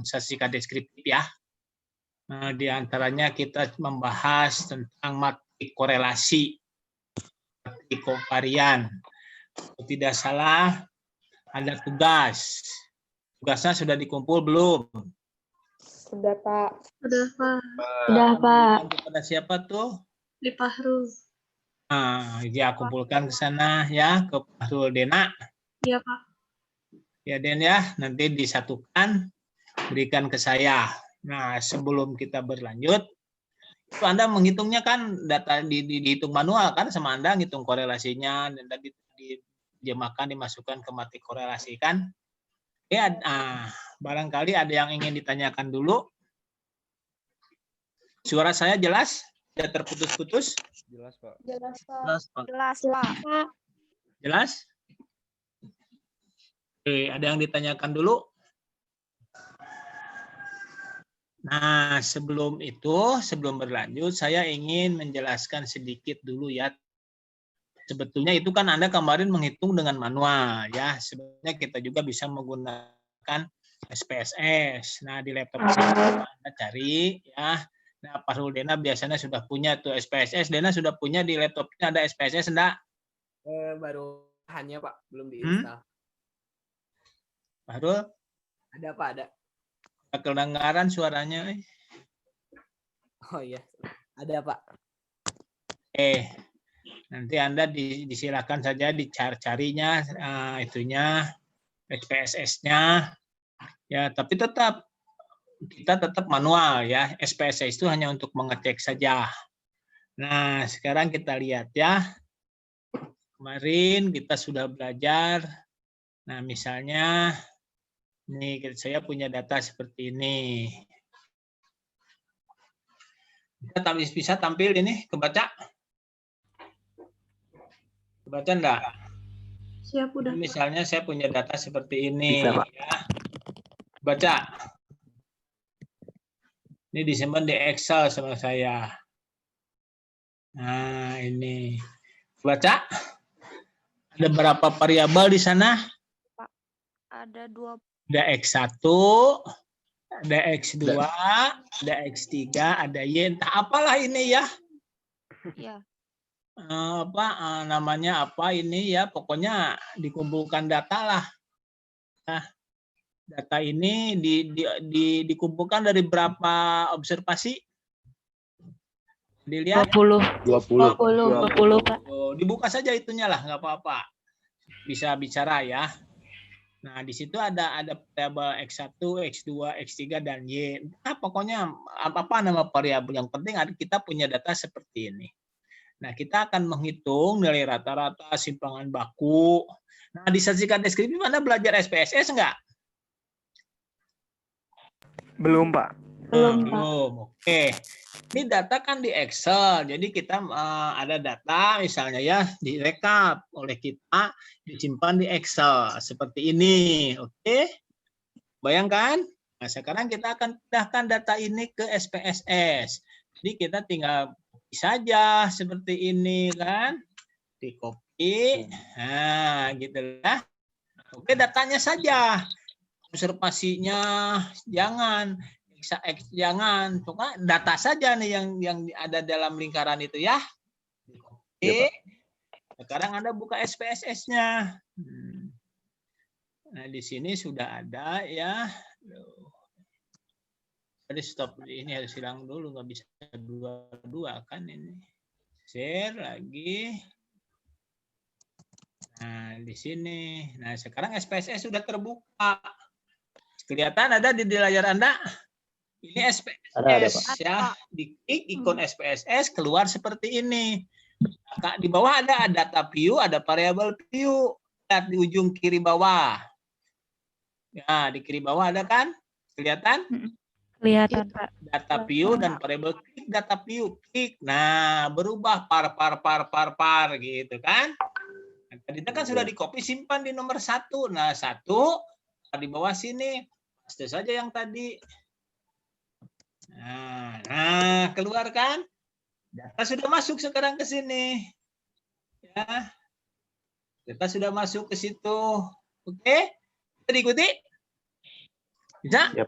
sesi deskriptif ya. Di antaranya kita membahas tentang matrik korelasi, matrik kovarian. Kalau tidak salah, ada tugas. Tugasnya sudah dikumpul belum? Sudah, Pak. Sudah, Pak. Sudah, Pak. Kepada siapa tuh? Di Fahrul. Nah, ya kumpulkan ke sana ya, ke Fahrul Dena. Iya, Pak. Ya, Den ya, nanti disatukan, berikan ke saya. Nah, sebelum kita berlanjut, itu Anda menghitungnya kan data dihitung manual kan sama Anda ngitung korelasinya dan tadi dijemakan dimasukkan ke matrik korelasi kan? Ya, barangkali ada yang ingin ditanyakan dulu. Suara saya jelas? Tidak terputus-putus? Jelas, Pak. Jelas, Pak. Jelas, Pak. Jelas, Pak. Jelas? Oke, ada yang ditanyakan dulu? Nah, sebelum itu, sebelum berlanjut, saya ingin menjelaskan sedikit dulu ya. Sebetulnya itu kan Anda kemarin menghitung dengan manual ya. Sebenarnya kita juga bisa menggunakan SPSS. Nah, di laptop saya Anda cari ya. Nah, Fahrul Dena biasanya sudah punya tuh SPSS. Dena sudah punya di laptopnya ada SPSS enggak? Baru hanya Pak, belum diinstal. Fahrul? Ada Pak, ada. Kedengaran suaranya. Oh iya, ada Pak. Nanti Anda disilakan saja dicari-carinya itunya SPSS-nya. Ya, tapi tetap kita tetap manual ya. SPSS itu hanya untuk mengecek saja. Nah, sekarang kita lihat ya. Kemarin kita sudah belajar. Nah, misalnya ini saya punya data seperti ini. Kita bisa tampil ini kebaca? Kebaca enggak? Siap, udah. Misalnya saya punya data seperti ini. Bisa, Pak. Ya. Baca. Ini disimpan di Excel sama saya. Nah, ini. Baca. Ada berapa variabel di sana? Pak, ada 2. Ada X1, ada X2, ada X3, ada Y. Entah apalah ini ya. Iya. Namanya apa ini ya. Pokoknya dikumpulkan data lah. Nah, data ini dikumpulkan dari berapa observasi? Dilihat? 20, Pak. Dibuka saja itunya lah, nggak apa-apa. Bisa bicara ya. Nah, di situ ada variabel X1, X2, X3, dan Y. Nah, pokoknya apa nama variabel. Yang penting kita punya data seperti ini. Nah, kita akan menghitung nilai rata-rata simpangan baku. Nah, di sesi deskriptif Anda belajar SPSS enggak? Belum, Pak. Belum. Oke. Ini data kan di Excel. Jadi kita ada data misalnya ya direkap oleh kita disimpan di Excel seperti ini. Oke. Bayangkan. Nah, sekarang kita akan pindahkan data ini ke SPSS. Jadi kita tinggal copy saja seperti ini kan. Di copy. Nah, gitu lah. Oke, datanya saja. Observasinya jangan, jangan, cuma data saja nih yang ada dalam lingkaran itu ya. Oke. Sekarang Anda buka SPSS-nya. Nah, di sini sudah ada ya. Tadi stop ini harus hilang dulu, nggak bisa dua-dua kan ini. Share lagi. Nah, di sini. Nah, sekarang SPSS sudah terbuka. Kelihatan ada di layar Anda? Ini SPSS Ada, Pak. ya. Diklik ikon SPSS keluar seperti ini. Nah, di bawah ada data view, ada variabel view. Lihat di ujung kiri bawah. Ya, di kiri bawah ada kan? Kelihatan? Kelihatan, Pak. Data view dan variabel klik data view. Klik. Nah, berubah par gitu kan? Nah, tadi kan sudah di copy simpan di nomor 1. Nah, 1 di bawah sini. Paste saja yang tadi. Nah, keluar kan? Data sudah masuk sekarang ke sini. Ya. Data sudah masuk ke situ. Oke? Bisa diikuti? Bisa? Ya,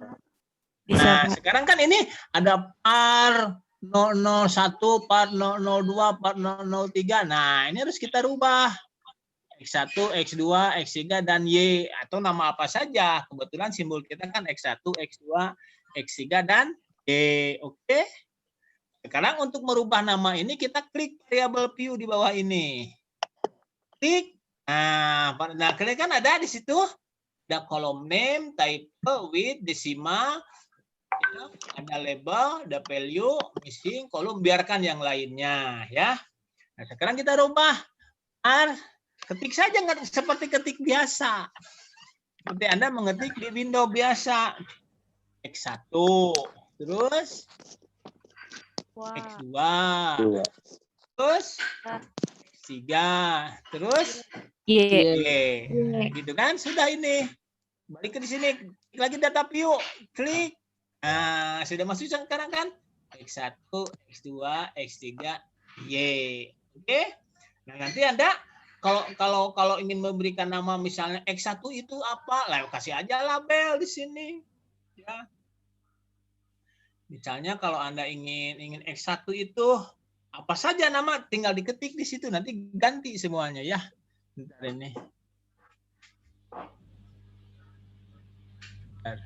Bisa, Nah, Pak. sekarang kan ini ada par 001, par 002, par 003. Nah, ini harus kita rubah. X1, X2, X3, dan Y. Atau nama apa saja. Kebetulan simbol kita kan X1, X2, X3, dan Y. Oke? Sekarang untuk merubah nama ini, kita klik variable view di bawah ini. Klik. Nah kalian kan ada di situ. Ada column name, type, width, decimal, ya, ada label, ada value, missing, kolom, biarkan yang lainnya. Ya. Nah, sekarang kita rubah. Ketik saja seperti ketik biasa. Seperti Anda mengetik di Windows biasa. X1, terus Wah. X2, dua. terus X3, terus Y. Y. Nah, gitu kan? Sudah ini. Balik ke di sini. Klik lagi data view. Klik. Nah, sudah masuk sekarang kan? X1, X2, X3, Y. Oke? Nah, nanti Anda kalau ingin memberikan nama misalnya X1 itu apa? Lah kasih aja label di sini. Ya. Misalnya kalau Anda ingin X1 itu apa saja nama, tinggal diketik di situ, nanti ganti semuanya ya. Bentar ini. Bentar.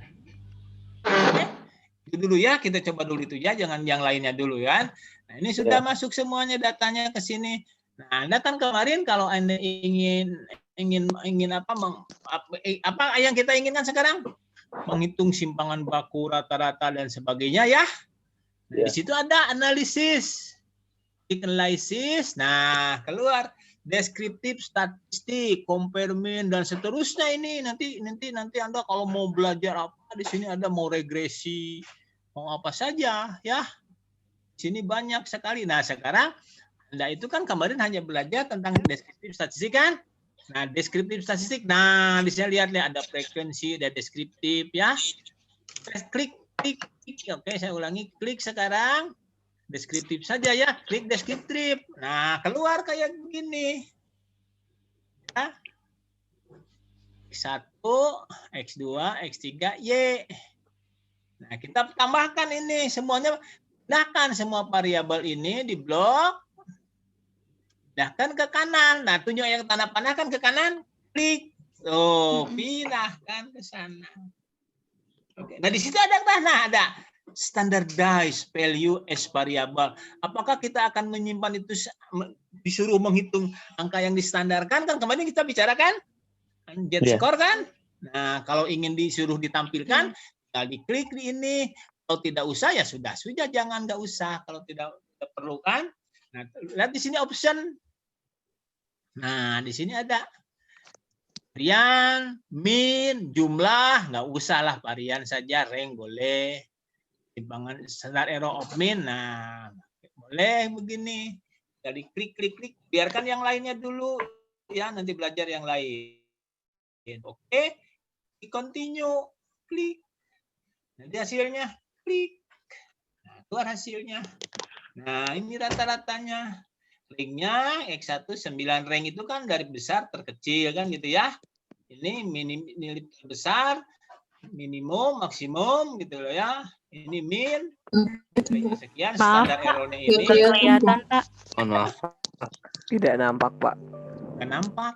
Oke. Itu dulu ya, kita coba dulu itu ya, jangan yang lainnya dulu ya. Nah, ini sudah masuk semuanya datanya ke sini. Nah, Anda kan kemarin kalau Anda ingin apa yang kita inginkan sekarang? Menghitung simpangan baku, rata-rata dan sebagainya ya. Nah, di situ ada analisis. Klik analisis. Nah, keluar deskriptif, statistik, compare mean, dan seterusnya ini nanti Anda kalau mau belajar apa di sini ada mau regresi, mau apa saja ya. Di sini banyak sekali. Nah, sekarang Anda itu kan kemarin hanya belajar tentang deskriptif statistik kan? Nah, deskriptif statistik. Nah, di sini lihat ada frekuensi, ada deskriptif ya. Klik. Oke, saya ulangi. Klik sekarang. Deskriptif saja ya. Klik deskriptif. Nah, keluar kayak begini. Ya. X1, X2, X3, Y. Nah, kita tambahkan ini semuanya. Pindahkan semua variabel ini di blok. Pindahkan ke kanan. Nah, tunjuk yang tanda panah kan ke kanan. Klik. Oh, pindahkan ke sana. Oke. Nah, di situ ada standardized value as variable. Apakah kita akan menyimpan itu disuruh menghitung angka yang distandarkan? Kan kemarin kita bicarakan Z-score kan? Nah, kalau ingin disuruh ditampilkan, tinggal diklik di ini. Kalau tidak usah ya sudah jangan nggak usah. Kalau tidak perlu kan. Nah, lihat di sini option. Nah, di sini ada varian, min, jumlah, nggak usah lah varian saja, rank boleh. Timbangan standar error of mean, nah boleh begini. Jadi klik, biarkan yang lainnya dulu ya, nanti belajar yang lain. Oke, continue, klik. Nanti hasilnya, klik. Nah, keluar hasilnya. Nah, ini rata-ratanya. Ranknya X1 9 rank itu kan dari besar terkecil kan gitu ya. Ini nilai terbesar, minimum, maksimum gitu loh ya. Ini min. Sekian standar errornya ini. Kelihatan, Pak. Mohon maaf, Tidak nampak, Pak. Nggak nampak.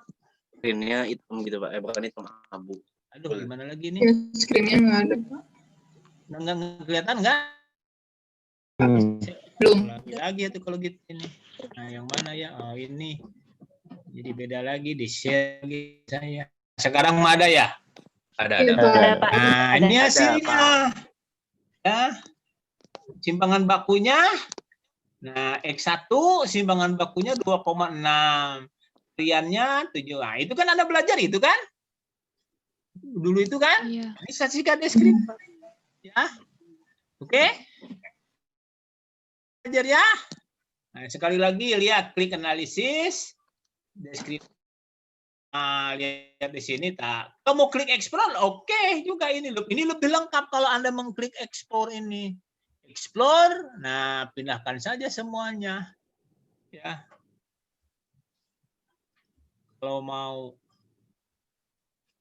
screen-nya hitam gitu Pak. Bukan hitam, abu. Aduh, gimana lagi nih? Ya, screen-nya nggak ada, Pak. Nggak kelihatan nggak? Belum. Lagi itu kalau gitu ini. Nah, yang mana ya? Oh, ini. Jadi beda lagi, di-share lagi saya. Sekarang mah ada ya? Ada. Iya, Pak. Ada, Pak. Nah, ini Ada, hasilnya. Ya. Simpangan bakunya. Nah, X1 simpangan bakunya 2,6. Variannya 7. Nah, itu kan Anda belajar itu kan? Dulu itu kan? Iya. Ini statistika deskriptif. Ya. Oke? Belajar ya. Nah, sekali lagi lihat klik analisis deskriptif. Nah, lihat di sini tak. Kamu klik explore, oke juga ini lebih lengkap kalau Anda mengklik explore ini. Explore, nah pindahkan saja semuanya. Ya. Kalau mau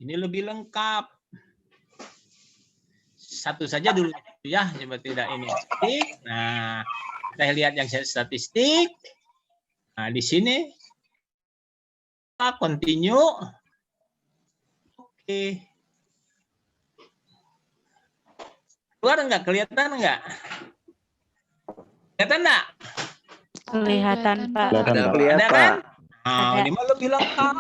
ini lebih lengkap. satu saja dulu ya, seperti tidak ini. Nah, kita lihat yang statistik. Nah, di sini continue. Oke. Keluar enggak? Kelihatan enggak? Kelihatan enggak? Kelihatan, Pak. Kelihatan, Pak. Ada kan? Nah, Ada. ini mah lebih lengkap.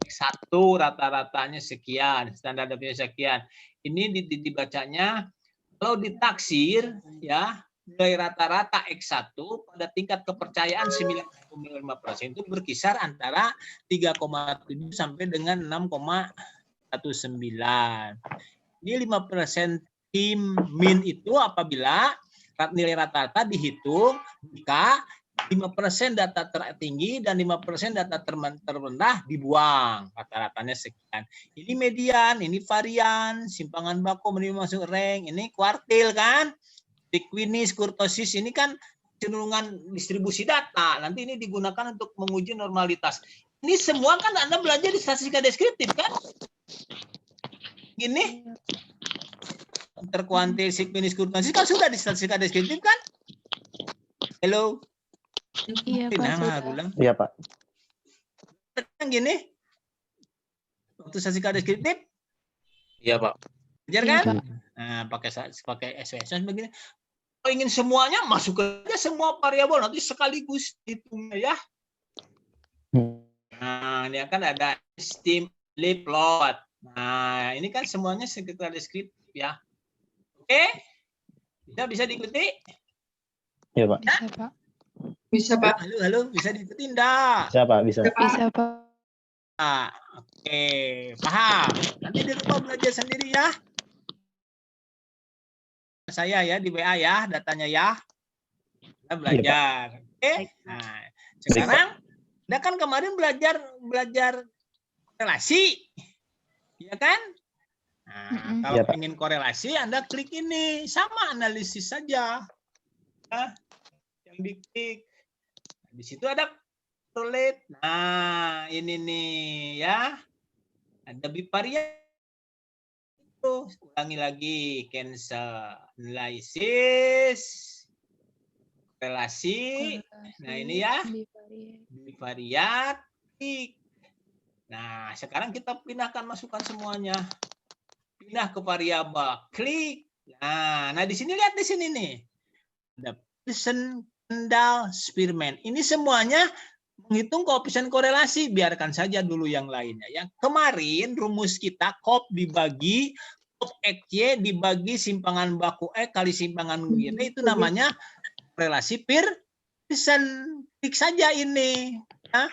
Satu rata-ratanya sekian, standar deviasi sekian. Ini dibacanya kalau ditaksir ya, nilai rata-rata X1 pada tingkat kepercayaan 95% itu berkisar antara 3,7 sampai dengan 6,19. Ini 5% tim min itu apabila nilai rata-rata dihitung jika 5% data tertinggi dan 5% data terendah dibuang. Rata-ratanya sekian. Ini median, ini varian, simpangan baku menerima masuk rank, ini kuartil kan? Frequency, kurtosis, ini kan cenderungan distribusi data. Nanti ini digunakan untuk menguji normalitas. Ini semua kan Anda belajar di statistika deskriptif kan? Gini. Terkuantil, frequency, kurtosis kan sudah di statistika deskriptif kan? Hello? Iya, Pak. Nah, ulang. Iya, Pak. Gini. Waktu statistika deskriptif, Iya, Pak. belajar Iya, kan? Pak. Nah, pakai SPSS begini. Kalau ingin semuanya masuk aja semua variabel nanti sekaligus hitungnya ya. Nah, ini akan ada stimuli plot. Nah, ini kan semuanya sekitar deskriptif ya. Oke? Bisa diikuti? Iya, Pak. Bisa, Pak. Bisa, Pak. Halo, bisa diikuti enggak? Bisa, Pak. Bisa. Bisa, Pak. Oke, paham. Nanti di rumah belajar sendiri ya. Saya ya di WA ya, datanya ya. Kita belajar. Oke. Nah, sekarang Anda kan kemarin belajar relasi. Ya kan? Nah, kalau Iya, Pak. ingin korelasi Anda klik ini, sama analisis saja. Nah, yang diklik. Di situ ada correlate. Nah, ini nih ya. Ada bivariat. Ulangi lagi, cancel, analisis, relasi. Nah, ini ya, bivariat, klik. Nah, sekarang kita pindahkan, masukkan semuanya. Pindah ke variabel, klik. Nah, di sini lihat di sini nih. Ada Pearson, Kendall, Spearman. Ini semuanya menghitung koefisien korelasi, biarkan saja dulu yang lainnya. Yang kemarin rumus kita COP dibagi COP XY dibagi simpangan baku E kali simpangan Y, itu namanya relasi Pearson. Klik saja ini. Nah,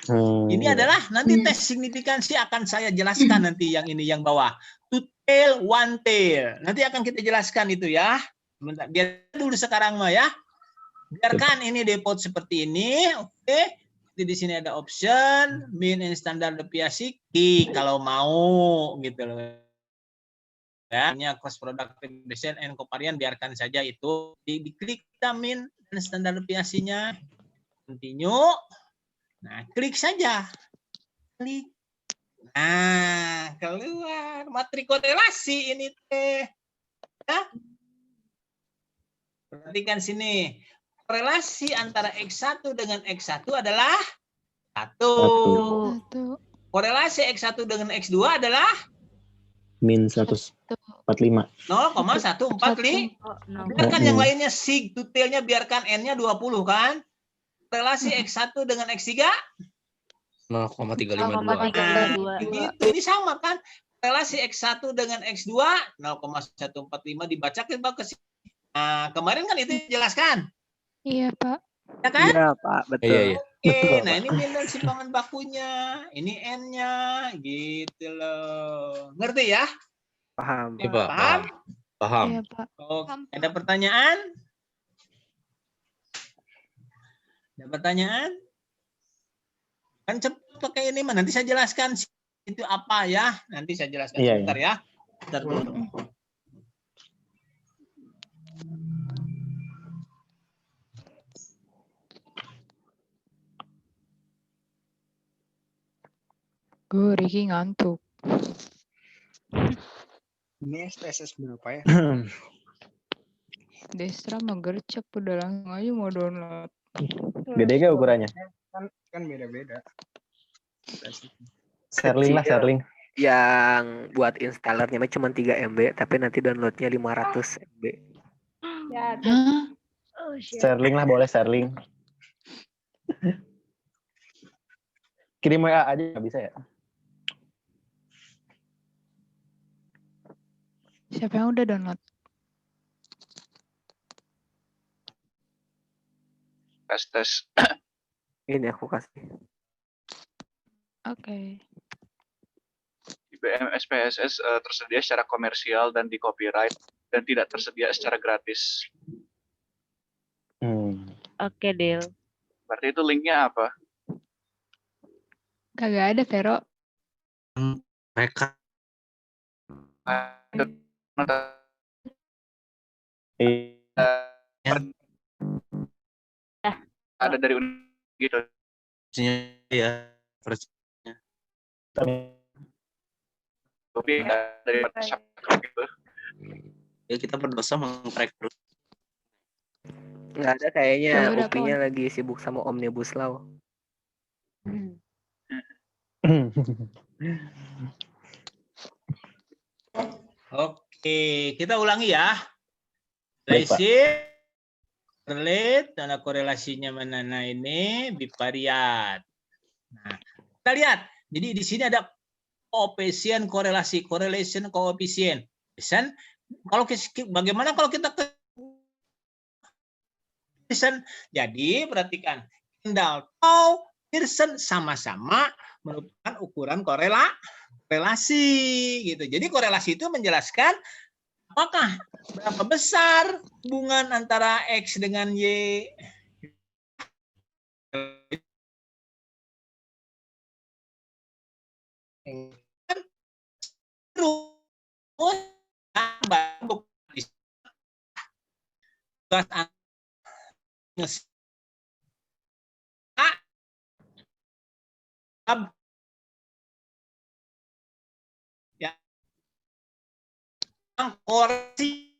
ini adalah nanti tes signifikansi akan saya jelaskan nanti yang ini yang bawah. Two tail, one tail. Nanti akan kita jelaskan itu ya. Sebentar, biar dulu sekarang mah ya. Biarkan ini default seperti ini, oke. Di sini ada option, mean and standard deviasi, klik kalau mau gitu loh. Ya, ini cross productive descent and covariance biarkan saja itu. Diklik mean dan standar deviasinya. Continue. Nah, klik saja. Klik. Nah, keluar matrik korelasi ini teh. Ya. Perhatikan sini. Relasi antara X1 dengan X1 adalah 1. Korelasi X1 dengan X2 adalah min 145. 0,145. Biarkan yang lainnya sig, detailnya biarkan N-nya 20 kan. Relasi X1 dengan X3 0,352. Ini sama kan. Relasi X1 dengan X2 0,145 dibaca ke sini. Nah, kemarin kan itu dijelaskan. Iya, Pak. Ya kan? Iya, Pak. Betul. Iya. Oke, nah ini min dan simpangan bakunya, ini N-nya, gitu loh. Ngerti ya? Paham. Iya, Pak. Paham? Paham. Iya, Pak. Oke, ada pertanyaan? Ada pertanyaan? Kan cepat pakai ini, nanti saya jelaskan itu apa ya. Nanti saya jelaskan sebentar ya. Bentar dulu. Gue Ricky ngantuk. Ini SPSS berapa ya? Destra mah gercep udah langsung aja mau download. Gede gak ukurannya? Kan beda-beda. Sharing lah, Kecil. sharing. Yang buat installernya mah cuma 3 MB, tapi nanti downloadnya 500 MB. Hah? Sharing lah, boleh sharing. Kirim WA aja nggak bisa ya? Siapa yang udah download? Tes. Ini aku kasih. Oke. IBM SPSS tersedia secara komersial dan di copyright dan tidak tersedia secara gratis. Oke, deal. Berarti itu linknya apa? Kagak ada, Vero. Mereka ada dari gitu. ya Tapi dari gitu. ya kita berdosa mengkrek terus. Nggak ada kayaknya, Coba udah UPI-nya lagi sibuk sama Omnibus Law. Oke, kita ulangi ya. Baik, Pak. Relate, tanda korelasinya mana? Nah, ini bivariat. Nah, kita lihat. Jadi di sini ada koefisien korelasi, correlation koefisien. Kalau bagaimana kalau kita Pearson? Jadi perhatikan, Kendall atau Pearson sama-sama merupakan ukuran korelasi gitu. Jadi korelasi itu menjelaskan apakah berapa besar hubungan antara X dengan Y. Korelasi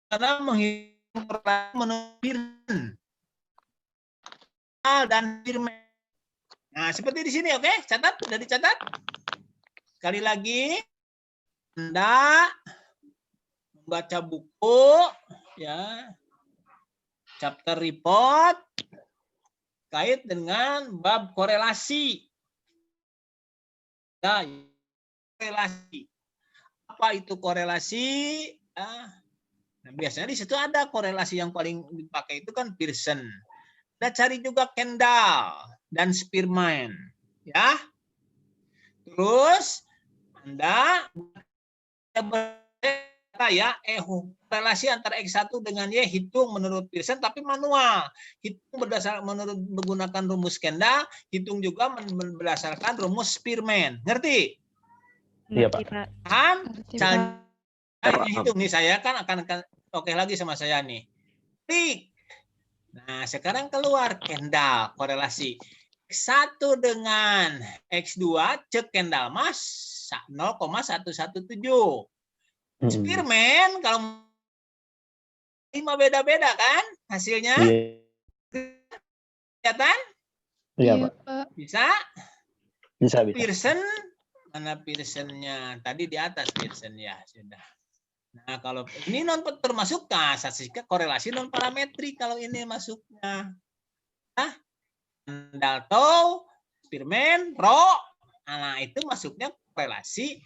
karena menghitung menurut Pearson dan Firman. Nah, seperti di sini, oke? Catat, sudah dicatat. Sekali lagi, Anda membaca buku, ya, chapter report kait dengan bab korelasi. Nah, korelasi. Apa itu korelasi? Nah, biasanya di situ ada korelasi yang paling dipakai itu kan Pearson. Kita cari juga Kendall dan Spearman, ya. Terus Anda ya korelasi antara X1 dengan Y hitung menurut Pearson tapi manual. Hitung menggunakan rumus Kendall, hitung juga berdasarkan rumus Spearman. Ngerti? Iya, Pak. Paham? Ngerti, Hitung nih saya kan akan oke lagi sama saya nih. Klik. Nah, sekarang keluar Kendall korelasi X1 dengan X2 cek Kendall mas 0,117. Spearman kalau 5 beda-beda kan hasilnya? Kelihatan? Iya, Pak. Bisa? Bisa. Pearson, mana Pearsonnya? Tadi di atas Pearson ya, sudah. Nah, kalau ini non termasuk statistika korelasi non parametrik kalau ini masuknya. Nah, Dalton, Spearman, Pro, nah itu masuknya korelasi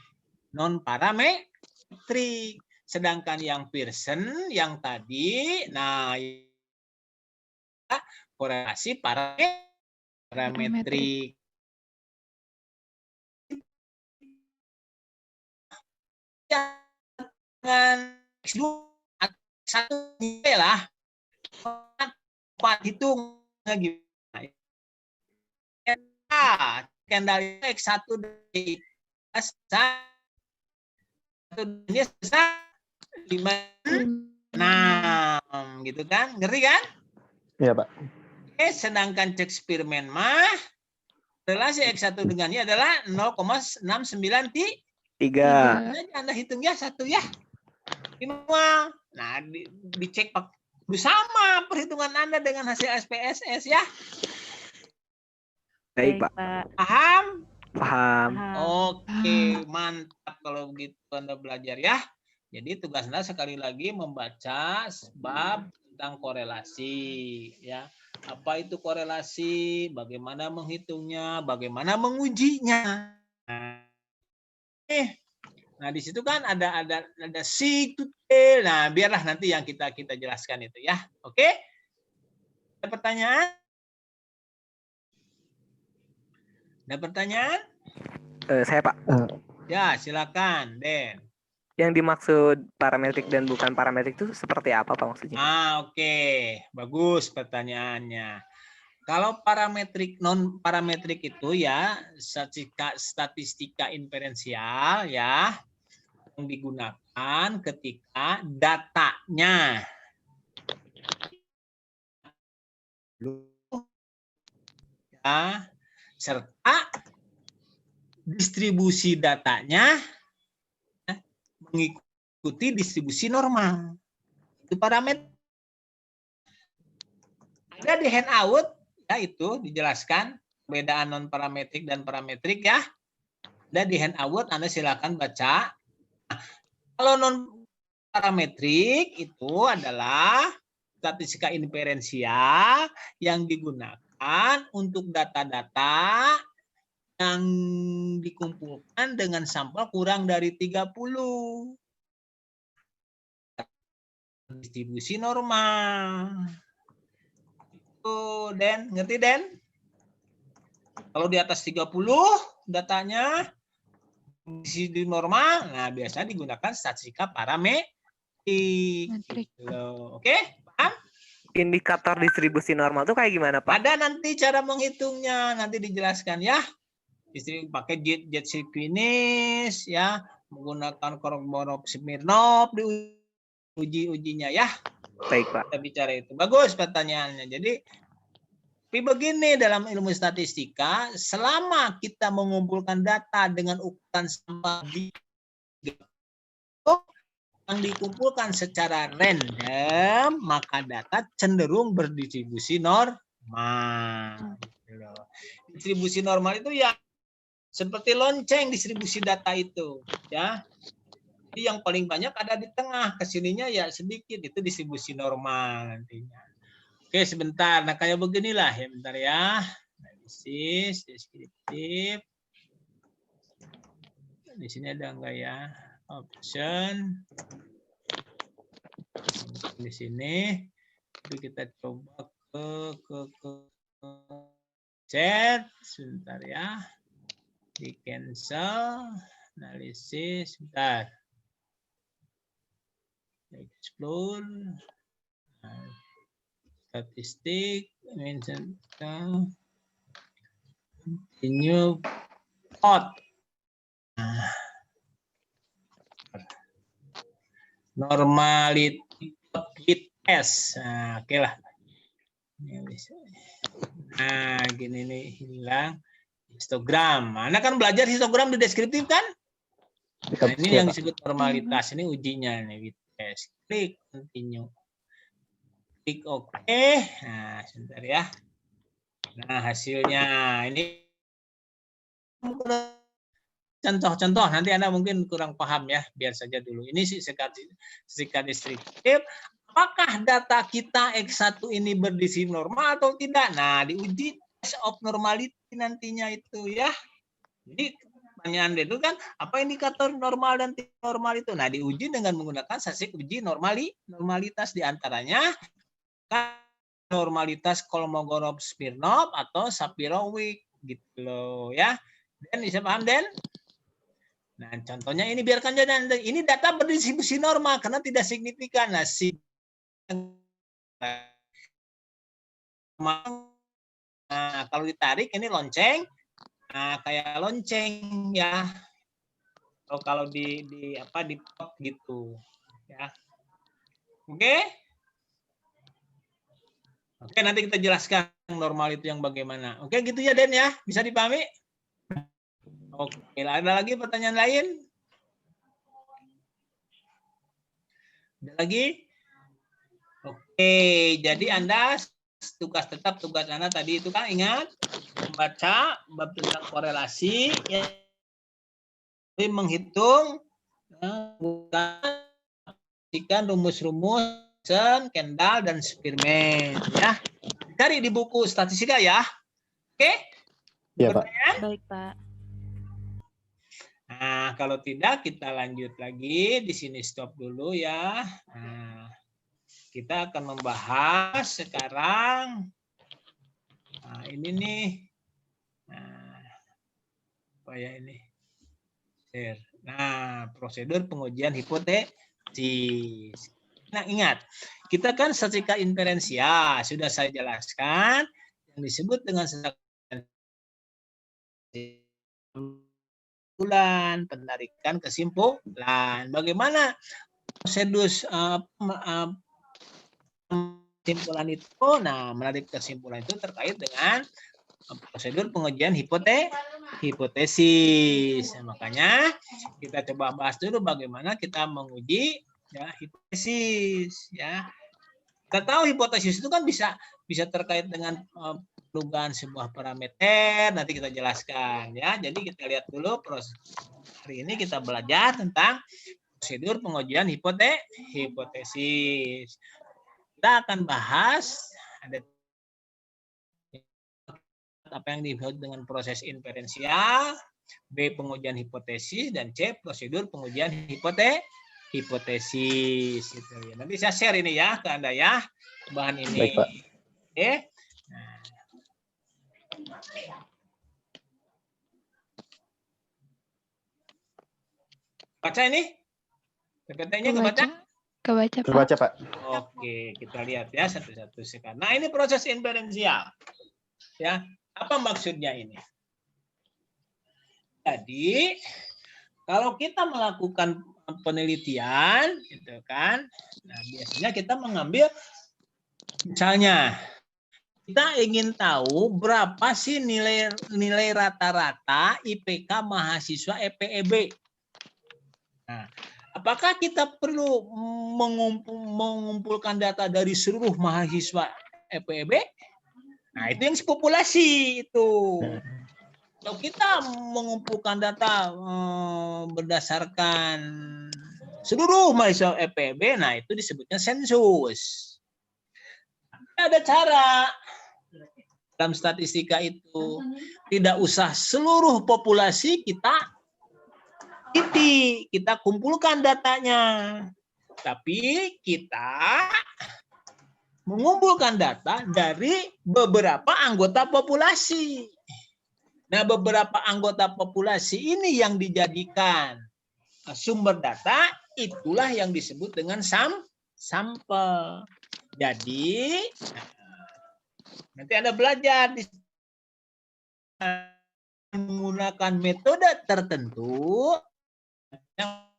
non parametrik. Sedangkan yang Pearson yang tadi, nah korelasi parametrik. Dengan X2 satu lah hitung gimana Kendall X1 dari ini 5 6 gitu kan, ngerti kan? Iya, Pak. Sedangkan cek Spearman mah Relasi X1 dengan Y adalah 0,693. 3. Anda hitung ya satu ya. Minimal. Nah, dicek sama perhitungan Anda dengan hasil SPSS ya. Baik, Pak. Paham? Paham. Oke, mantap kalau begitu Anda belajar ya. Jadi tugas Anda sekali lagi membaca bab tentang korelasi ya. Apa itu korelasi? Bagaimana menghitungnya? Bagaimana mengujinya? Nah, di situ kan ada sig to tail. Nah, biarlah nanti yang kita jelaskan itu ya. Oke? Ada pertanyaan? Ada pertanyaan? Saya, Pak. Ya, silakan, Den. Yang dimaksud parametrik dan bukan parametrik itu seperti apa, Pak, maksudnya? Oke. Bagus pertanyaannya. Kalau parametrik non parametrik itu ya statistika inferensial ya yang digunakan ketika datanya ya, serta distribusi datanya ya, mengikuti distribusi normal. Itu parameter. Ada di handout ya, itu dijelaskan perbedaan non parametrik dan parametrik ya. Ada di handout, Anda silakan baca. Nah, kalau non parametrik itu adalah statistika inferensial yang digunakan untuk data-data yang dikumpulkan dengan sampel kurang dari 30. Distribusi normal. Den, ngerti Den? Kalau di atas 30 datanya di normal, nah biasanya digunakan statistika parametrik. Oke, paham? Indikator distribusi normal itu kayak gimana, Pak? Ada nanti cara menghitungnya, nanti dijelaskan ya. Pakai jet sequence ya, menggunakan Kolmogorov Smirnov diuji-ujinya ya. Baik, Pak. Kita bicara itu. Bagus pertanyaannya. Jadi, tapi begini dalam ilmu statistika, selama kita mengumpulkan data dengan ukuran sampel yang dikumpulkan secara random, maka data cenderung berdistribusi normal. Distribusi normal itu ya seperti lonceng distribusi data itu, ya. Jadi yang paling banyak ada di tengah, kesininya ya sedikit, itu distribusi normal nantinya. Oke, sebentar. Nah, kayak beginilah ya, bentar ya. Analisis, deskriptif. Di sini ada enggak ya? Option. Di sini. Itu kita coba ke chat. Sebentar ya. Di cancel. Analisis. Sebentar. Explore. Nah, statistik, continue plot. Normality with S. Nah, oke lah. Nah, gini nih hilang histogram. Anda kan belajar histogram di deskriptif kan? Nah, ini yang disebut normalitas. Ini ujinya nih with S. Klik continue. Klik OK. Nah, sebentar ya. Nah, hasilnya ini contoh-contoh. Nanti Anda mungkin kurang paham ya. Biar saja dulu. Ini sih sekat deskriptif. Apakah data kita X1 ini berdisi normal atau tidak? Nah, diuji test of normality nantinya itu ya. Jadi pertanyaan itu kan, apa indikator normal dan tidak normal itu? Nah, diuji dengan menggunakan sasik uji normalitas diantaranya normalitas Kolmogorov Smirnov atau Sapir-Whorf gitu loh ya. Den bisa paham Den? Nah, contohnya ini biarkan aja Dan. Ini data berdistribusi normal karena tidak signifikan. Nah, nah, kalau ditarik ini lonceng. Nah, kayak lonceng ya. Kalau di pot gitu ya. Oke? Oke, nanti kita jelaskan normal itu yang bagaimana. Oke, gitu ya Den ya. Bisa dipahami? Oke, ada lagi pertanyaan lain? Ada lagi? Oke, jadi Anda tugas Anda tadi itu kan ingat membaca bab tentang korelasi, ya, menghitung, menggunakan rumus-rumus Kendall dan Spearman ya. Cari di buku statistika ya. Oke? Iya, Pak. Baik, Pak. Nah, kalau tidak kita lanjut lagi. Di sini stop dulu ya. Nah, kita akan membahas sekarang. Nah, ini nih. Nah, apa ya ini? Nah, prosedur pengujian hipotesis. Nah, ingat, kita kan statistika inferensial sudah saya jelaskan yang disebut dengan statistika kesimpulan, penarikan kesimpulan. Bagaimana prosedur kesimpulan itu? Nah, menarik kesimpulan itu terkait dengan prosedur pengujian hipotesis. Nah, makanya kita coba bahas dulu bagaimana kita menguji ya hipotesis ya. Kita tahu hipotesis itu kan bisa terkait dengan perubahan sebuah parameter, nanti kita jelaskan ya. Jadi kita lihat dulu hari ini kita belajar tentang prosedur pengujian hipotesis. Kita akan bahas ada apa yang disebut dengan proses inferensial, B pengujian hipotesis, dan C prosedur pengujian hipotesis gitu ya. Nanti saya share ini ya ke Anda ya bahan ini. Baik, Pak. Oke. Baca ini? PPT-nya kebaca? Kebaca, Pak. Terbaca, Pak. Oke, kita lihat ya satu-satu sekarang. Nah, ini proses inferensial. Ya, apa maksudnya ini? Jadi, kalau kita melakukan penelitian, gitu kan, nah biasanya kita mengambil, misalnya, kita ingin tahu berapa sih nilai rata-rata IPK mahasiswa EPEB. Nah, apakah kita perlu mengumpulkan data dari seluruh mahasiswa EPEB? Nah, itu yang populasi itu. Kalau kita mengumpulkan data berdasarkan seluruh mahasiswa EPEB, nah itu disebutnya sensus. Ada cara dalam statistika itu tidak usah seluruh populasi kita kumpulkan datanya, tapi kita mengumpulkan data dari beberapa anggota populasi. Nah, beberapa anggota populasi ini yang dijadikan sumber data, itulah yang disebut dengan sampel. Jadi, nanti Anda belajar menggunakan metode tertentu yang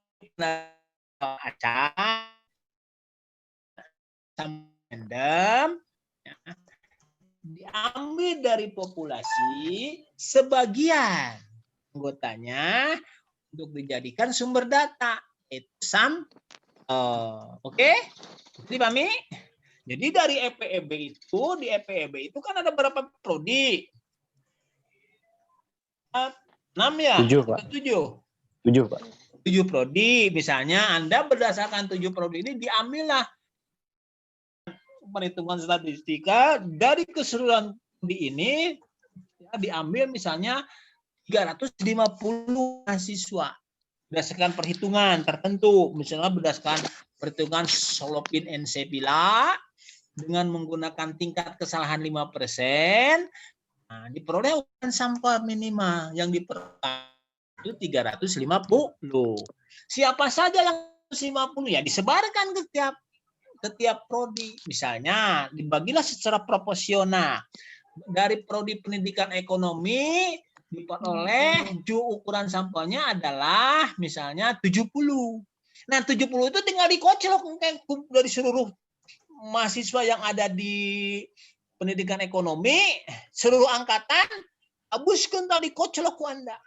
acak, random, diambil dari populasi sebagian anggotanya untuk dijadikan sumber data. Itu oke? Dipahami? Jadi dari EPEB itu, di EPEB itu kan ada berapa prodi? 6 ya? 7, Pak. 7, Pak. 7 prodi. Misalnya Anda berdasarkan 7 prodi ini diambillah perhitungan statistika dari keseluruhan prodi ini ya, diambil misalnya 350 mahasiswa berdasarkan perhitungan tertentu, misalnya berdasarkan perhitungan Solopin and Sepila dengan menggunakan tingkat kesalahan 5%, nah, diperoleh ukuran sampel minimal yang diperoleh itu 350. Siapa saja yang 50 ya disebarkan ke tiap prodi. Misalnya dibagilah secara proporsional. Dari prodi pendidikan ekonomi diperoleh ukuran sampelnya adalah misalnya 70. Nah, 70 itu tinggal dikocok dari seluruh mahasiswa yang ada di pendidikan ekonomi, seluruh angkatan, abuskan tadi kocok ku Anda.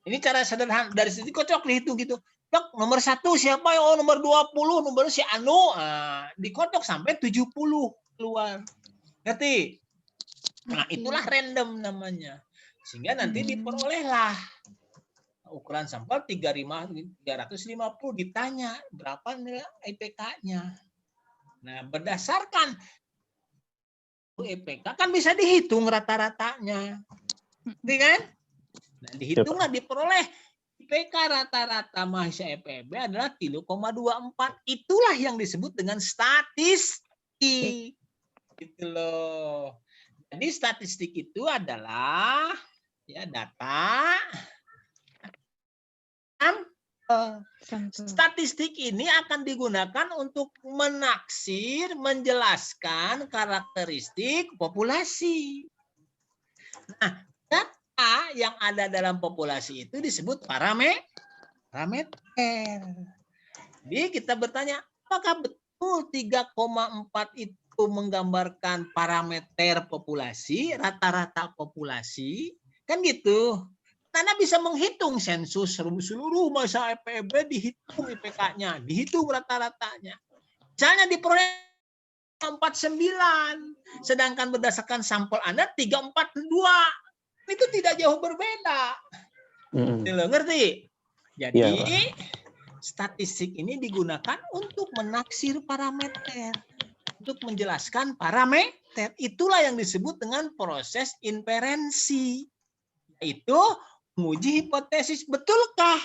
Ini cara sederhana, dari situ kocok dihitung gitu. Dok, nomor 1 siapa ya? Oh, nomor 20, nomor si Anu. Dikocok sampai 70 keluar. Ngerti? Nah, itulah random namanya. Sehingga nanti diperolehlah ukuran sampel 350 ditanya berapa nilai IPK-nya. Nah, berdasarkan IPK kan bisa dihitung rata-ratanya. Ngerti kan? Nah, dihitunglah diperoleh IPK rata-rata mahasiswa IPB adalah 3,24. Itulah yang disebut dengan statistik. Gitu loh. Jadi statistik itu adalah ya data. Statistik ini akan digunakan untuk menaksir, menjelaskan karakteristik populasi. Nah, data yang ada dalam populasi itu disebut parameter. Jadi kita bertanya, apakah betul 3,4 itu menggambarkan parameter populasi, rata-rata populasi? Kan gitu. Karena bisa menghitung sensus seluruh masa IPB, dihitung IPK-nya, dihitung rata-ratanya. Misalnya diperoleh 49, sedangkan berdasarkan sampel Anda 342. Itu tidak jauh berbeda. Ngerti? Jadi statistik ini digunakan untuk menaksir parameter, untuk menjelaskan parameter. Itulah yang disebut dengan proses inferensi, yaitu menguji hipotesis. Betulkah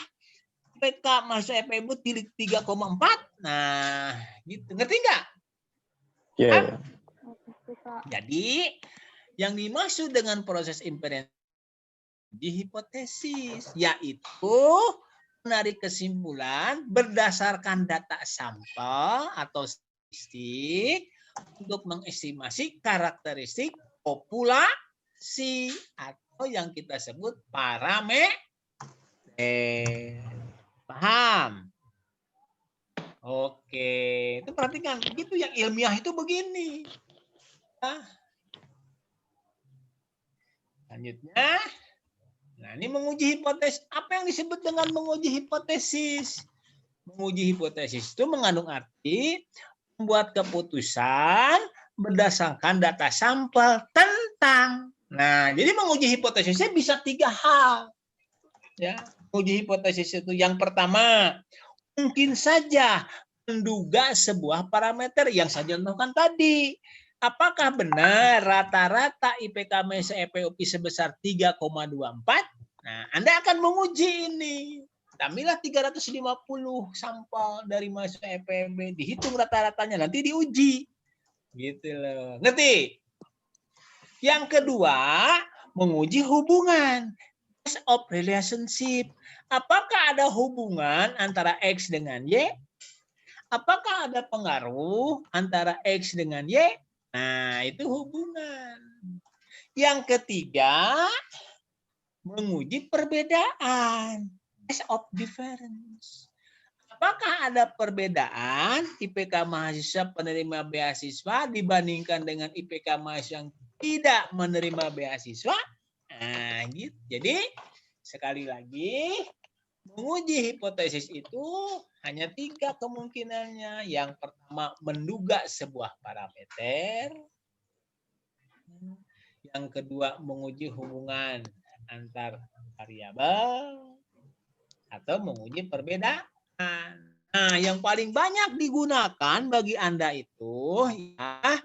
IPK mahasiswa IPB 3,4? Nah, gitu. Ngerti nggak? Iya. Jadi, yang dimaksud dengan proses inferensi hipotesis, yaitu menarik kesimpulan berdasarkan data sampel atau statistik untuk mengestimasi karakteristik populasi atau yang kita sebut parameter. Paham? Oke, itu perhatikan, begitu yang ilmiah itu begini. Selanjutnya, nah ini menguji hipotesis. Apa yang disebut dengan menguji hipotesis? Menguji hipotesis itu mengandung arti membuat keputusan berdasarkan data sampel tentang. Nah, jadi menguji hipotesisnya bisa 3 hal. Ya, menguji hipotesis itu yang pertama, mungkin saja menduga sebuah parameter yang saya contohkan tadi. Apakah benar rata-rata IPK mahasiswa IPUP sebesar 3,24? Nah, Anda akan menguji ini. Ambillah 350 sampel dari mahasiswa IPB, dihitung rata-ratanya, nanti diuji. Gitu loh. Ngerti? Yang kedua, menguji hubungan. Test of relationship. Apakah ada hubungan antara X dengan Y? Apakah ada pengaruh antara X dengan Y? Nah, itu hubungan. Yang ketiga, menguji perbedaan. Test of difference. Apakah ada perbedaan IPK mahasiswa penerima beasiswa dibandingkan dengan IPK mahasiswa yang tidak menerima beasiswa? Nah, gitu. Jadi, sekali lagi, menguji hipotesis itu hanya 3 kemungkinannya. Yang pertama, menduga sebuah parameter. Yang kedua, menguji hubungan antar variabel. Atau menguji perbedaan. Nah, yang paling banyak digunakan bagi Anda itu ya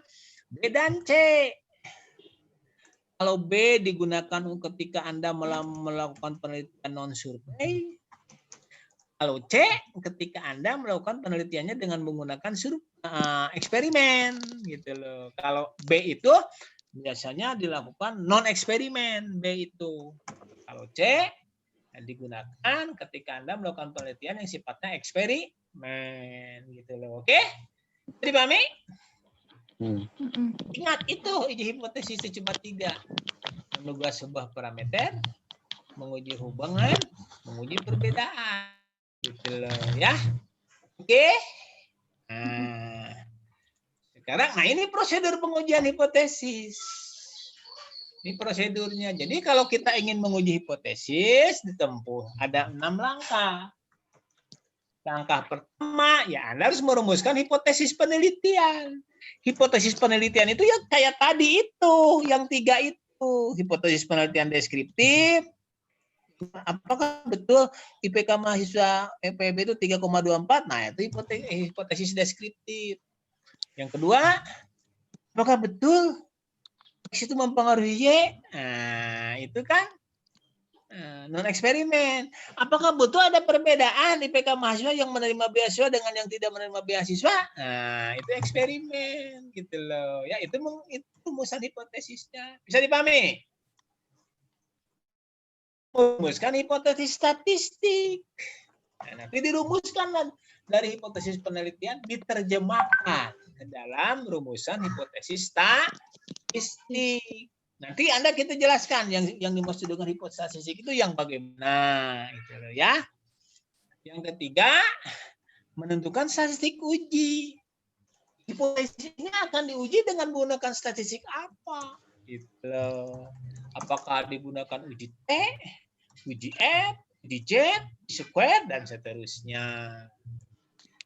B dan C. Kalau B digunakan ketika Anda melakukan penelitian non-survei. Kalau C ketika Anda melakukan penelitiannya dengan menggunakan eksperimen gitu loh. Kalau B itu biasanya dilakukan non-eksperimen B itu. Kalau C digunakan ketika Anda melakukan penelitian yang sifatnya eksperimen gitu loh. Oke? Dipahami? Ingat itu uji hipotesis itu cuma 3. Menduga sebuah parameter, menguji hubungan, menguji perbedaan. Gitu loh ya. Oke? Nah, Sekarang, nah ini prosedur pengujian hipotesis. Ini prosedurnya. Jadi kalau kita ingin menguji hipotesis, ditempuh ada 6 langkah. Langkah pertama, ya Anda harus merumuskan hipotesis penelitian. Hipotesis penelitian itu ya kayak tadi itu, yang 3 itu. Hipotesis penelitian deskriptif. Apakah betul IPK mahasiswa EPB itu 3,24? Nah, itu hipotesis deskriptif. Yang kedua, apakah betul X itu mempengaruhi Y? Nah, itu kan non eksperimen. Apakah betul ada perbedaan IPK mahasiswa yang menerima beasiswa dengan yang tidak menerima beasiswa? Nah, itu eksperimen gitu loh. Ya, itu rumusan hipotesisnya. Bisa dipahami? Merumuskan hipotesis statistik. Nah, nanti dirumuskan dari hipotesis penelitian diterjemahkan ke dalam rumusan hipotesis statistik. Nanti Anda kita jelaskan yang dimaksud dengan hipotesis statistik itu yang bagaimana gitu loh ya. Yang ketiga, menentukan statistik uji. Hipotesis ini akan diuji dengan menggunakan statistik apa? Gitu loh. Apakah digunakan uji T, uji F, uji Z, uji square dan seterusnya.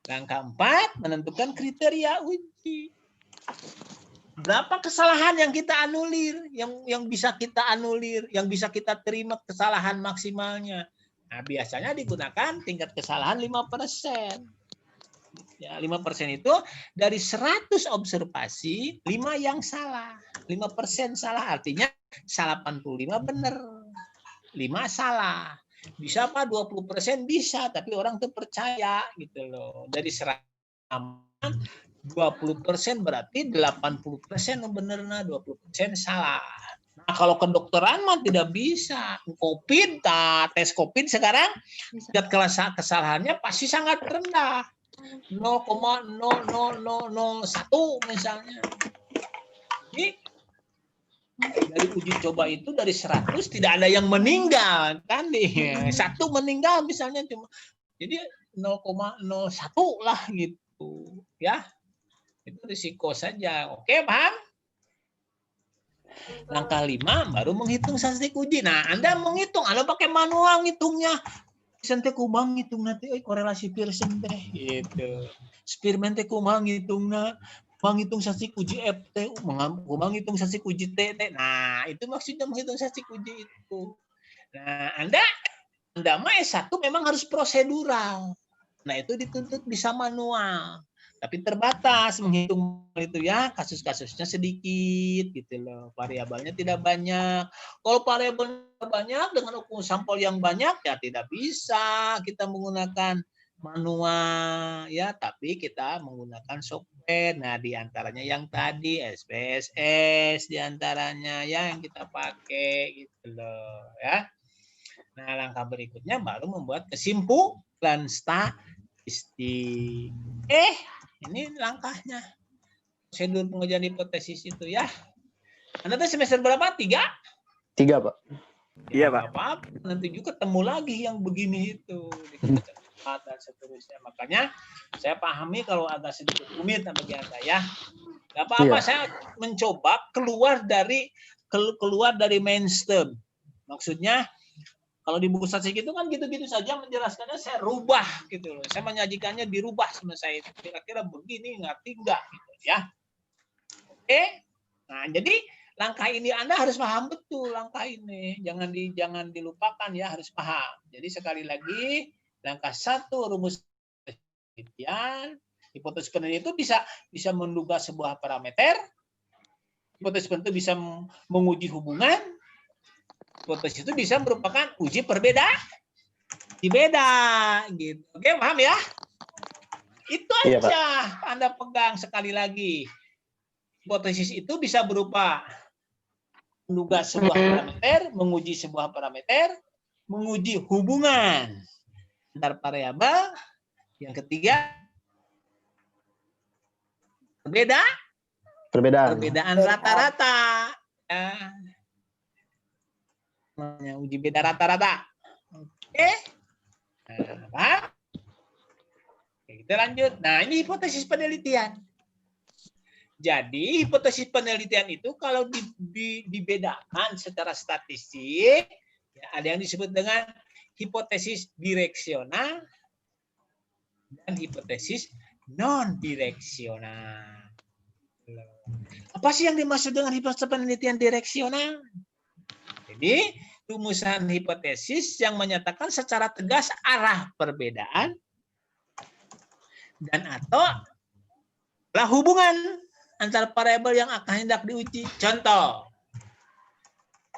Langkah 4, menentukan kriteria uji. Berapa kesalahan yang kita anulir, yang bisa kita anulir, yang bisa kita terima kesalahan maksimalnya. Nah, biasanya digunakan tingkat kesalahan 5%. Ya, 5% itu dari 100 observasi, 5 yang salah. 5% salah, artinya salah 85 benar. 5 salah. Bisa apa? 20% bisa, tapi orang tuh percaya gitu loh. Dari 100 20% berarti 80% benar, 20% salah. Nah, kalau kedokteran mah tidak bisa. COVID, tes COVID sekarang tingkat kesalahannya pasti sangat rendah. 0,00001 misalnya. Jadi dari uji coba itu dari 100 tidak ada yang meninggal kan nih. 1 meninggal misalnya cuma. Jadi 0,01 lah gitu, ya. Itu risiko saja. Oke, paham? Langkah 5 baru menghitung statistik uji. Nah, Anda menghitung, Anda pakai manual ngitungnya. Sente kumang ngitung nanti korelasi Pearson teh gitu. Spearman teh kumang ngitungna, menghitung statistik uji FT, kumang ngitung statistik uji TT. Nah, itu maksudnya menghitung statistik uji itu. Nah, Anda mah S1 memang harus prosedural. Nah, itu dituntut bisa manual. Tapi terbatas menghitung itu ya, kasus-kasusnya sedikit gitu loh. Variabelnya tidak banyak. Kalau variabelnya banyak dengan ukuran sampel yang banyak ya tidak bisa kita menggunakan manual ya, tapi kita menggunakan software. Nah, diantaranya yang tadi SPSS diantaranya ya yang kita pakai gitu loh ya. Nah, langkah berikutnya baru membuat kesimpulan statistik. Ini langkahnya. Prosedur pengujian hipotesis itu ya. Anda tuh semester berapa? 3? 3, Pak. Iya, Pak. Apa? Nanti juga ketemu lagi yang begini itu. Dan seterusnya. Makanya saya pahami kalau agak sedikit rumit bagi Anda ya. Gak apa-apa, saya mencoba keluar dari mainstream. Maksudnya kalau di buku statistik itu kan gitu-gitu saja menjelaskannya, saya rubah gitu loh. Saya menyajikannya dirubah sama saya. Kira-kira begini, ngerti enggak gitu ya. Oke. Nah, jadi langkah ini Anda harus paham betul langkah ini. Jangan dilupakan ya, harus paham. Jadi sekali lagi, langkah 1 rumus penelitian. Hipotesis penelitian itu bisa menduga sebuah parameter. Hipotesis penelitian itu bisa menguji hubungan. Hipotesis itu bisa merupakan uji perbedaan. Beda gitu. Oke, paham ya? Itu aja Anda pegang sekali lagi. Hipotesis itu bisa berupa menduga sebuah parameter, menguji sebuah parameter, menguji hubungan antar variabel. Yang ketiga, perbedaan rata-rata. Ya. Uji beda rata-rata. Oke. Nah, paham? Oke, kita lanjut. Nah, ini hipotesis penelitian. Jadi hipotesis penelitian itu kalau dibedakan secara statistik, ya, ada yang disebut dengan hipotesis direksional dan hipotesis non-direksional. Apa sih yang dimaksud dengan hipotesis penelitian direksional? Jadi rumusan hipotesis yang menyatakan secara tegas arah perbedaan dan atau lah hubungan antara variabel yang akan hendak diuji. Contoh,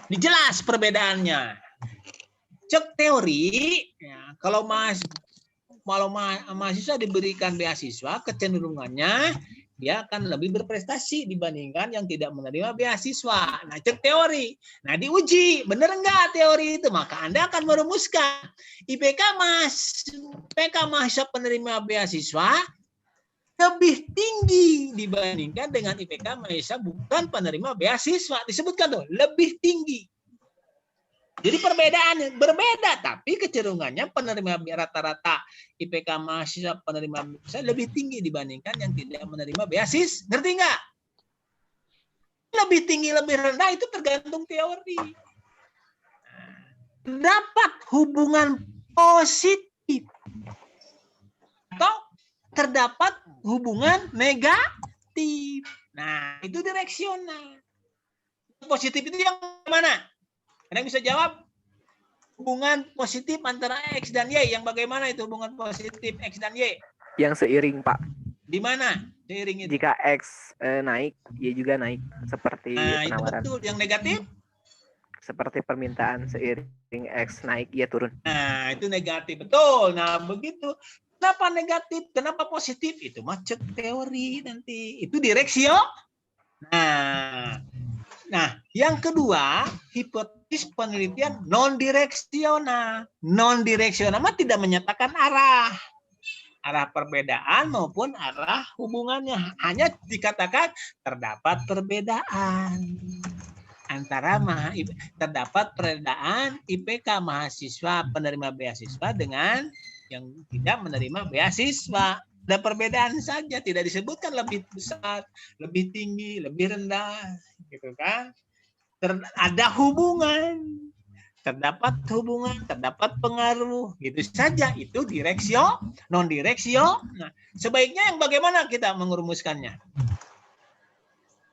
dijelas perbedaannya. Cek teori, ya, kalau mahasiswa diberikan beasiswa, kecenderungannya dia akan lebih berprestasi dibandingkan yang tidak menerima beasiswa. Nah, cek teori. Nah, diuji. Benar enggak teori itu? Maka Anda akan merumuskan IPK mahasiswa penerima beasiswa lebih tinggi dibandingkan dengan IPK mahasiswa bukan penerima beasiswa. Disebutkan tuh, lebih tinggi. Jadi perbedaan berbeda, tapi kecenderungannya penerima rata-rata IPK mahasiswa penerima beasiswa lebih tinggi dibandingkan yang tidak menerima beasiswa. Ngerti nggak? Lebih tinggi, lebih rendah itu tergantung teori. Dapat hubungan positif atau terdapat hubungan negatif. Nah, itu direksional. Positif itu yang mana? Anda bisa jawab? Hubungan positif antara X dan Y. Yang bagaimana itu hubungan positif X dan Y? Yang seiring, Pak. Di mana seiring itu? Jika X naik, Y juga naik. Seperti Nah, itu penawaran. betul. Yang negatif? Seperti permintaan seiring X naik, Y turun. Nah, itu negatif. Betul. Nah, begitu. Kenapa negatif? Kenapa positif? Itu macet teori nanti. Itu direksio. Nah, yang kedua, hipotesis penelitian non-direksional. Non-direksional mah tidak menyatakan arah perbedaan maupun arah hubungannya. Hanya dikatakan terdapat perbedaan antara terdapat perbedaan IPK mahasiswa penerima beasiswa dengan yang tidak menerima beasiswa. Ada perbedaan saja, tidak disebutkan lebih besar, lebih tinggi, lebih rendah, gitu kan? Ada hubungan, terdapat hubungan, terdapat pengaruh, gitu saja. Itu direksio, non direksio. Nah, sebaiknya yang bagaimana kita merumuskannya?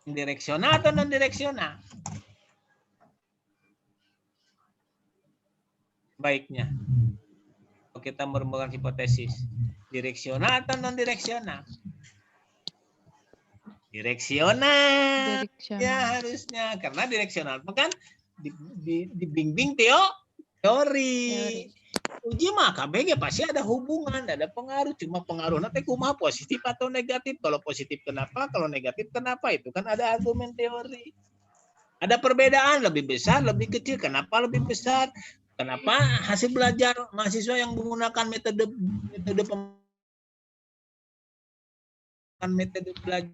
Direksional atau non direksional? Baiknya. Kita merumuskan hipotesis direksional atau non direksional? Direksional. Ya harusnya karena direksional kan dibimbing teori. Uji mah KBG pasti ada hubungan, ada pengaruh. Cuma pengaruh nanti kumaha positif atau negatif. Kalau positif kenapa, kalau negatif kenapa, itu kan ada argumen teori. Ada perbedaan lebih besar, lebih kecil. Kenapa lebih besar? Kenapa hasil belajar mahasiswa yang menggunakan metode belajar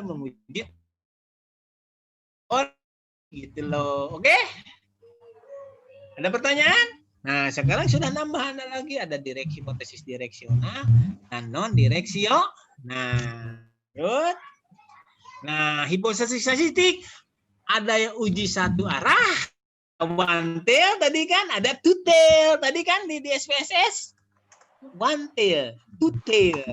menguji gitu loh. Oke? Ada pertanyaan? Nah, sekarang sudah nambah Anda lagi, ada hipotesis direksional dan non direksio. Nah, good. Nah, hipotesis statistik ada yang uji satu arah, one tail tadi kan, ada two tail tadi kan di SPSS. One tail, two tail.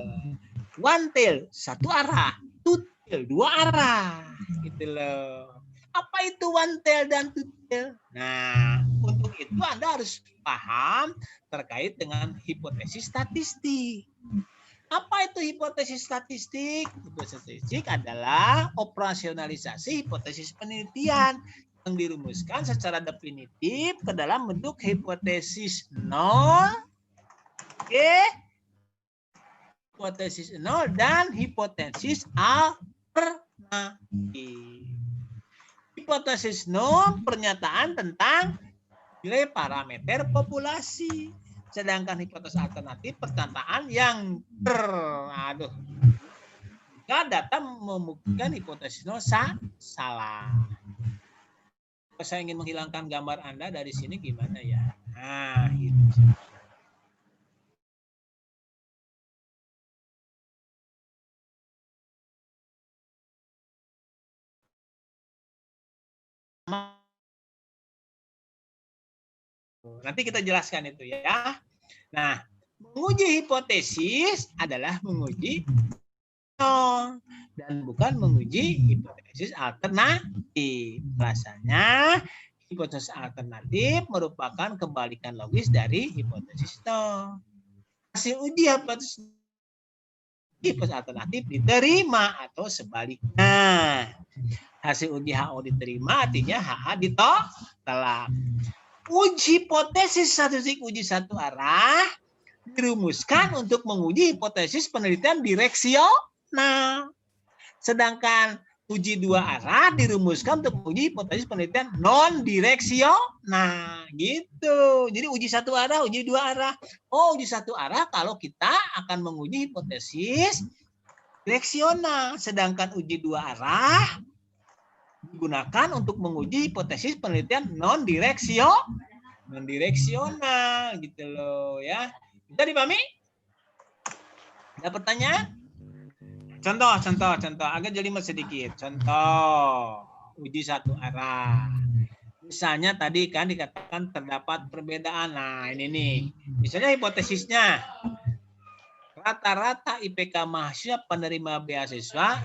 One tail satu arah, two tail dua arah. Gitu loh. Apa itu one tail dan two tail? Nah, untuk itu Anda harus paham terkait dengan hipotesis statistik. Apa itu hipotesis statistik? Hipotesis statistik adalah operasionalisasi hipotesis penelitian yang dirumuskan secara definitif ke dalam bentuk hipotesis nol, hipotesis nol dan hipotesis alternatif. Hipotesis nol pernyataan tentang nilai parameter populasi. Sedangkan hipotesis alternatif pernyataan yang jika data membuktikan hipotesis nol salah. Kalau saya ingin menghilangkan gambar Anda dari sini gimana ya? Nah, gitu. Nanti kita jelaskan itu ya. Nah, menguji hipotesis adalah menguji dan bukan menguji hipotesis alternatif. Rasanya hipotesis alternatif merupakan kebalikan logis dari hipotesis no. Hasil uji hipotesis alternatif diterima atau sebaliknya. Hasil uji HO diterima artinya HA ditolak. Uji hipotesis statistik uji satu arah dirumuskan untuk menguji hipotesis penelitian direksional. Sedangkan uji dua arah dirumuskan untuk menguji hipotesis penelitian non direksional. Nah, gitu. Jadi uji satu arah, uji dua arah. Oh, uji satu arah kalau kita akan menguji hipotesis direksional. Sedangkan uji dua arah digunakan untuk menguji hipotesis penelitian non direksional gitu loh ya. Bisa dipahami? Ada pertanyaan? Contoh agak jelimet sedikit. Contoh uji satu arah. Misalnya tadi kan dikatakan terdapat perbedaan. Nah, ini nih. Misalnya hipotesisnya rata-rata IPK mahasiswa penerima beasiswa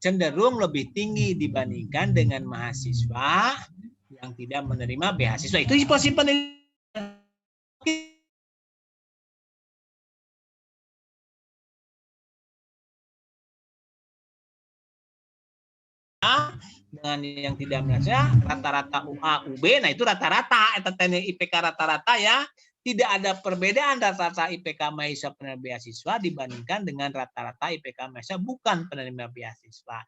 cenderung lebih tinggi dibandingkan dengan mahasiswa yang tidak menerima beasiswa. Itu hipotesis penelitian. Dengan yang tidak menerima rata-rata UA, UB, nah itu rata-rata, IPK rata-rata ya. Tidak ada perbedaan rata-rata IPK mahasiswa penerima beasiswa dibandingkan dengan rata-rata IPK mahasiswa bukan penerima beasiswa.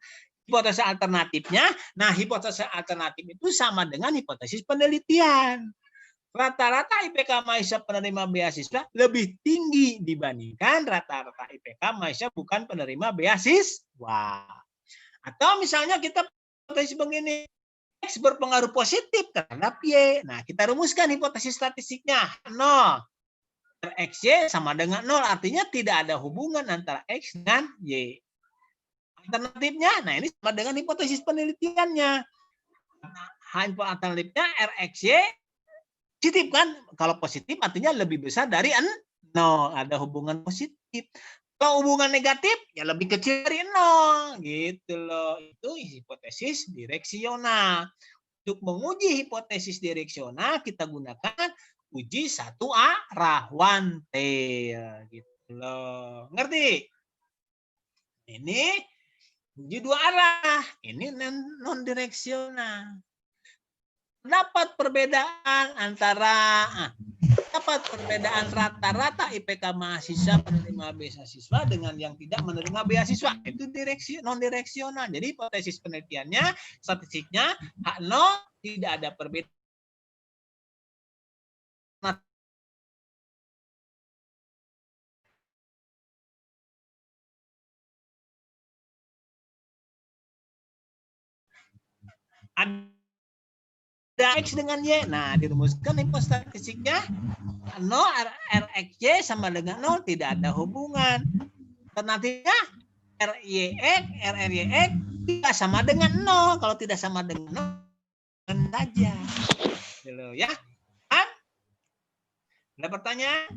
Hipotesis alternatifnya, nah hipotesis alternatif itu sama dengan hipotesis penelitian. Rata-rata IPK mahasiswa penerima beasiswa lebih tinggi dibandingkan rata-rata IPK mahasiswa bukan penerima beasiswa. Atau misalnya kita hipotesis begini, X berpengaruh positif terhadap Y. Nah, kita rumuskan hipotesis statistiknya 0. RXY sama dengan 0, artinya tidak ada hubungan antara X dan Y. Alternatifnya, nah ini sama dengan hipotesis penelitiannya. Alternatifnya RXY positif kan? Kalau positif artinya lebih besar dari 0, ada hubungan positif. Kalau hubungan negatif, ya lebih kecil dari 0. Gitu loh. Itu hipotesis direksional. Untuk menguji hipotesis direksional, kita gunakan uji satu arah, one tail. Gitu loh. Ngerti? Ini uji dua arah. Ini non direksional. Dapat perbedaan antara rata-rata IPK mahasiswa penerima beasiswa dengan yang tidak menerima beasiswa. Itu non direksional. Jadi hipotesis penelitiannya, statistiknya H0 tidak ada perbedaan. Ada X dengan Y. Nah, dirumuskan hipotesis statistiknya 0 RXY sama dengan 0, tidak ada hubungan. Alternatifnya RYX, RRYX tidak sama dengan 0. Kalau tidak sama dengan 0, saja. Dulu ya. Ada pertanyaan?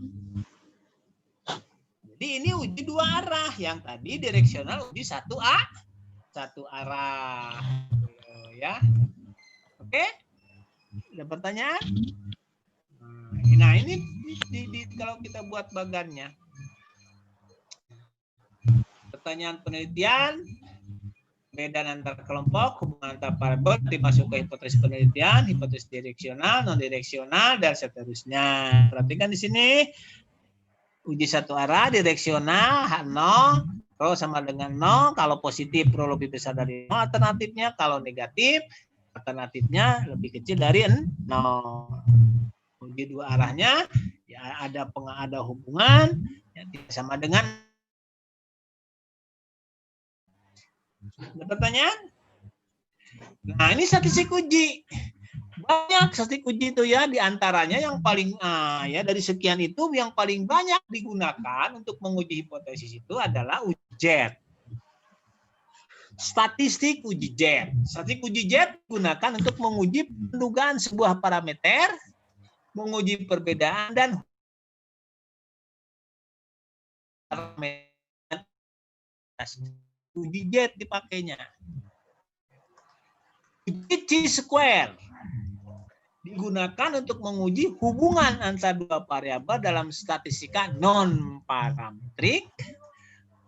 Jadi ini uji dua arah. Yang tadi direksional uji satu arah. Dulu ya. Oke? Ada pertanyaan? Nah, ini kalau kita buat bagannya. Pertanyaan penelitian, perbedaan antar kelompok, hubungan antar parabol, dimasuk ke hipotesis penelitian, hipotesis direksional, non direksional, dan seterusnya. Perhatikan di sini, uji satu arah, direksional, H0, rho sama dengan 0, kalau positif rho lebih besar dari 0 alternatifnya, kalau negatif, alternatifnya lebih kecil dari 0. Uji dua arahnya, ya ada hubungan, ya, tidak sama dengan. Ada pertanyaan? Nah, ini statistik uji. Banyak statistik uji itu ya, diantaranya yang paling ya dari sekian itu yang paling banyak digunakan untuk menguji hipotesis itu adalah uji JET. Statistik uji JET. Statistik uji JET digunakan untuk menguji pendugaan sebuah parameter, menguji perbedaan dan uji JET dipakainya. Uji chi-square digunakan untuk menguji hubungan antara dua variabel dalam statistika non-parametrik,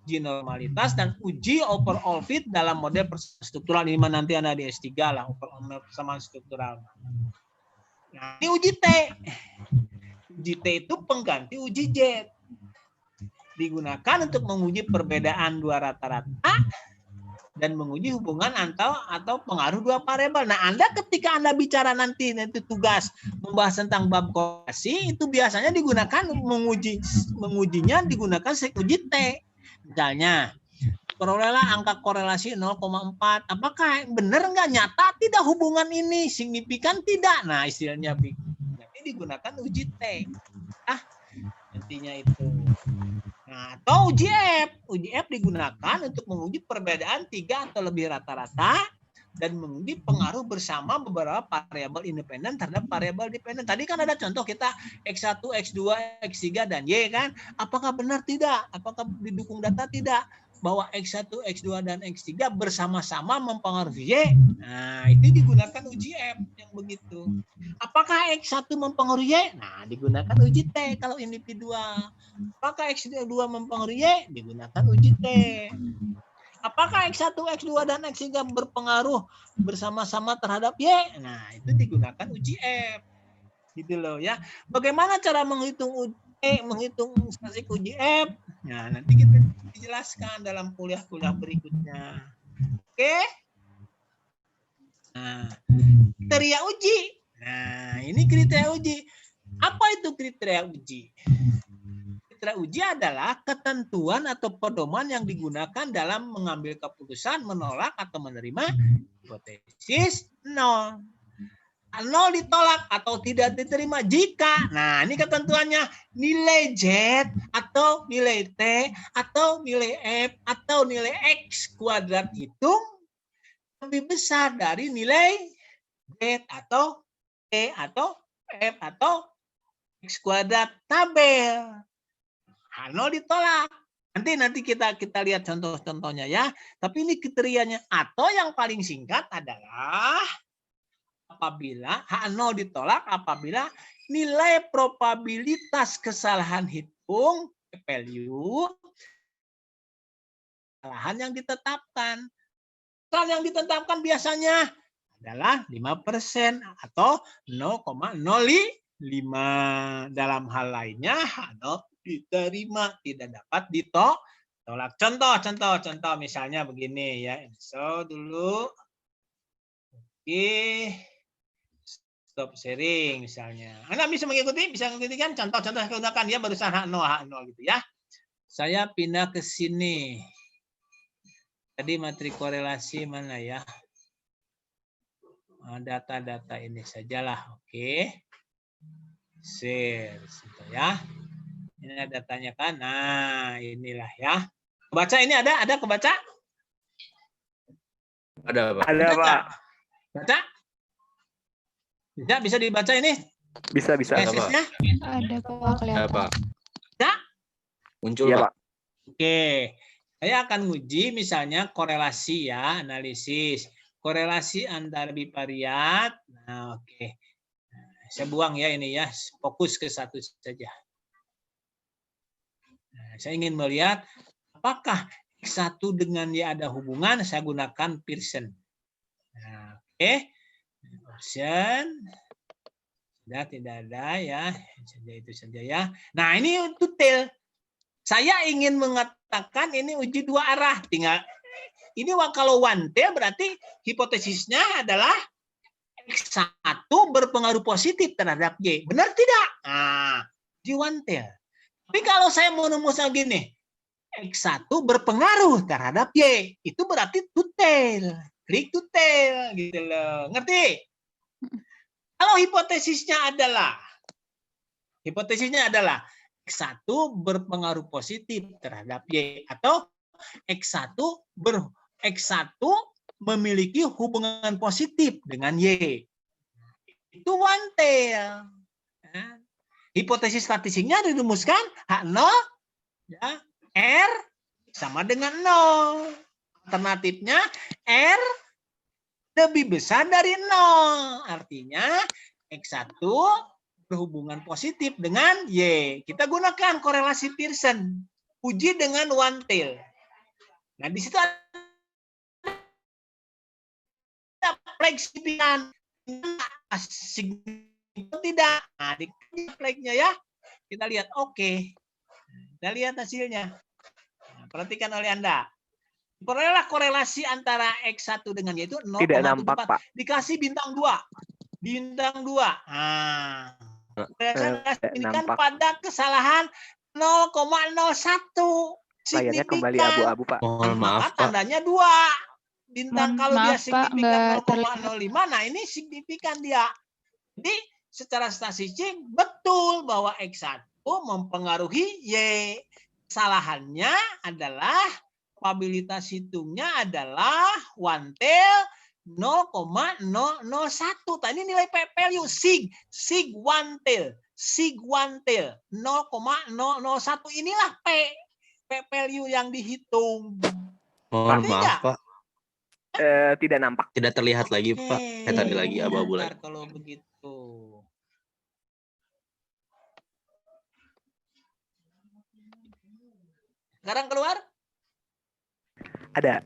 uji normalitas, dan uji overall fit dalam model persamaan struktural. Ini nanti ada di S3 lah, overall persamaan struktural. Nah, ini uji T. Uji T itu pengganti uji JET. Digunakan untuk menguji perbedaan dua rata-rata dan menguji hubungan atau pengaruh dua variabel. Nah, ketika Anda bicara nanti tugas membahas tentang bab korelasi, itu biasanya digunakan mengujinya digunakan uji T. Misalnya, perolehlah angka korelasi 0,4. Apakah benar nggak, nyata tidak hubungan ini, signifikan tidak? Nah, istilahnya nanti digunakan uji T. Intinya itu. Nah, atau uji F. Uji F digunakan untuk menguji perbedaan 3 atau lebih rata-rata dan menguji pengaruh bersama beberapa variabel independen terhadap variabel dependen. Tadi kan ada contoh kita X1, X2, X3, dan Y kan. Apakah benar tidak? Apakah didukung data tidak? Bahwa X1, X2, dan X3 bersama-sama mempengaruhi Y. Nah, itu digunakan uji F yang begitu. Apakah X1 mempengaruhi Y? Nah, digunakan uji T kalau individual. Apakah X2 mempengaruhi Y? Digunakan uji T. Apakah X1, X2, dan X3 berpengaruh bersama-sama terhadap Y? Nah, itu digunakan uji F. Gitu loh ya. Bagaimana cara menghitung statistik uji F? Nah, nanti kita dijelaskan dalam kuliah-kuliah berikutnya. Oke? Nah, kriteria uji. Nah, ini kriteria uji. Apa itu kriteria uji? Kriteria uji adalah ketentuan atau pedoman yang digunakan dalam mengambil keputusan menolak atau menerima hipotesis 0. 0 ditolak atau tidak diterima jika, nah ini ketentuannya, nilai Z atau nilai T atau nilai F atau nilai X kuadrat hitung lebih besar dari nilai Z atau T atau F atau X kuadrat tabel. 0 ditolak. Nanti kita lihat contoh-contohnya ya. Tapi ini kriterianya. Atau yang paling singkat adalah apabila H0 ditolak apabila nilai probabilitas kesalahan hitung value kesalahan yang ditetapkan. Kesalahan yang ditetapkan biasanya adalah 5% atau 0,05. Dalam hal lainnya H0 diterima, tidak dapat ditolak. Contoh misalnya begini ya. So dulu. Oke. Stop sharing misalnya. Anda bisa mengikuti kan contoh-contoh yang digunakan dia barusan H0 gitu ya. Saya pindah ke sini. Tadi materi korelasi mana ya? Data-data ini sajalah. Oke. Share gitu ya. Ini datanya kan. Nah, inilah ya. Kebaca ini ada kebaca? Ada, Pak. Ada, Pak. Baca? Bisa dibaca ini? Bisa. SS-nya? Ada Pak, kelihatan. Pak. Bisa? Muncul, Iya, Pak. Pak. Oke. Saya akan uji misalnya korelasi ya, analisis. Korelasi antar bivariat. Nah, oke. Saya buang ya ini ya, fokus ke satu saja. Nah, saya ingin melihat apakah X1 dengan Y ada hubungan, saya gunakan Pearson. Nah, oke. Option. Sudah tidak ada ya. Itu saja ya. Nah, ini detail. Saya ingin mengatakan ini uji dua arah. Tinggal ini kalau one tail berarti hipotesisnya adalah X1 berpengaruh positif terhadap Y. Benar tidak? Nah, uji one tail. Tapi kalau saya mau rumusnya gini, X1 berpengaruh terhadap Y, itu berarti two tail. Click to tail gitu loh. Ngerti? Kalau hipotesisnya adalah X1 berpengaruh positif terhadap Y atau X1 memiliki hubungan positif dengan Y. Itu one tail. Ya. Hipotesis statistiknya dirumuskan H0 ya, R sama dengan 0. Alternatifnya R lebih besar dari 0. Artinya X1 berhubungan positif dengan Y. Kita gunakan korelasi Pearson. Uji dengan one tail. Nah, di situ ada fleksibilitas tidak. Nah, di flagnya ya. Kita lihat oke. Kita lihat hasilnya. Nah, perhatikan oleh Anda. Perolehlah korelasi antara X1 dengan Y itu 0,74. Tidak nampak, Pak. Dikasih bintang 2. Bintang 2. Nah, ini kan nampak. pada kesalahan 0,01. Layarnya kembali Signifikan. abu-abu, Pak. Mohon maaf, Maka Pak. tandanya 2. Bintang Mohon kalau dia maaf, Pak, signifikan nggak terlihat. 0,05, nah ini signifikan dia. Jadi secara statistik betul bahwa X1 mempengaruhi Y. Kesalahannya adalah probabilitas hitungnya adalah one tail 0,001. Tadi nilai p-value sig one tail. Sig one tail 0,001 inilah p-value yang dihitung. Mohon Ngerti maaf, nggak? Pak. Tidak nampak. Tidak terlihat lagi, Pak. Kayak tadi lagi abu-abu Bentar lagi. kalau begitu. Sekarang keluar? Ada.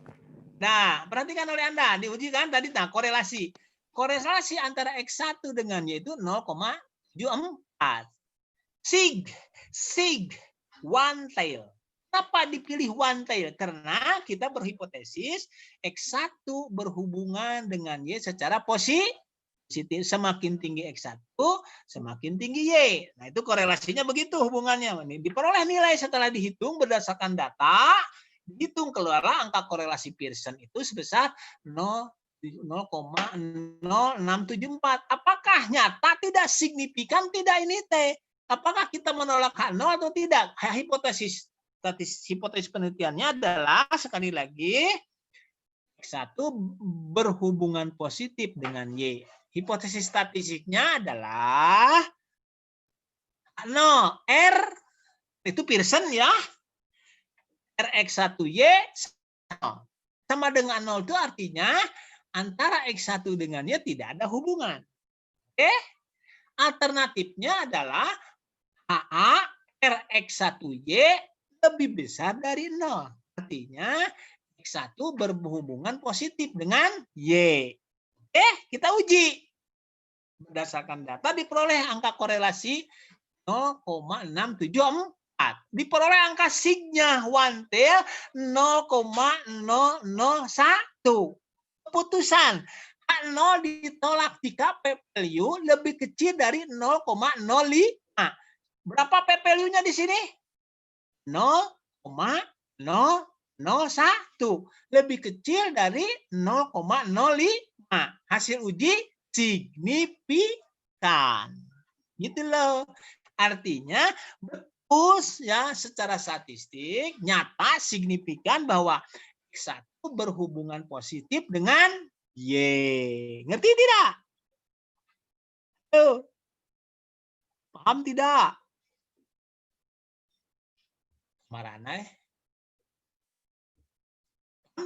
Nah, perhatikan oleh Anda. Diuji kan tadi, nah, korelasi. Korelasi antara X1 dengan Y itu 0,74. Sig, one tail. Kenapa dipilih one tail? Karena kita berhipotesis X1 berhubungan dengan Y secara positif. Semakin tinggi X1, semakin tinggi Y. Nah, itu korelasinya begitu hubungannya. Diperoleh nilai setelah dihitung berdasarkan data, dihitung keluarlah angka korelasi Pearson itu sebesar 0,0674. Apakah nyata tidak signifikan tidak ini T? Apakah kita menolak H0 atau tidak? Hipotesis penelitiannya adalah sekali lagi X1 berhubungan positif dengan Y. Hipotesis statistiknya adalah R itu Pearson ya. Rx1Y sama dengan 0 itu artinya antara X1 dengan Y tidak ada hubungan. Oke? Alternatifnya adalah HA Rx1Y lebih besar dari 0. Artinya X1 berhubungan positif dengan Y. Kita uji. Berdasarkan data diperoleh angka korelasi 0,674. Diperoleh angka signya one tail 0,001. Keputusan H0 ditolak jika p-value lebih kecil dari 0,05. Berapa p-value-nya di sini? 0,001. Lebih kecil dari 0,05. Hasil uji signifikan. Gitu loh. Artinya betul ya secara statistik nyata signifikan bahwa X1 berhubungan positif dengan Y. Ngerti tidak? Tuh. Paham tidak? Marana ya?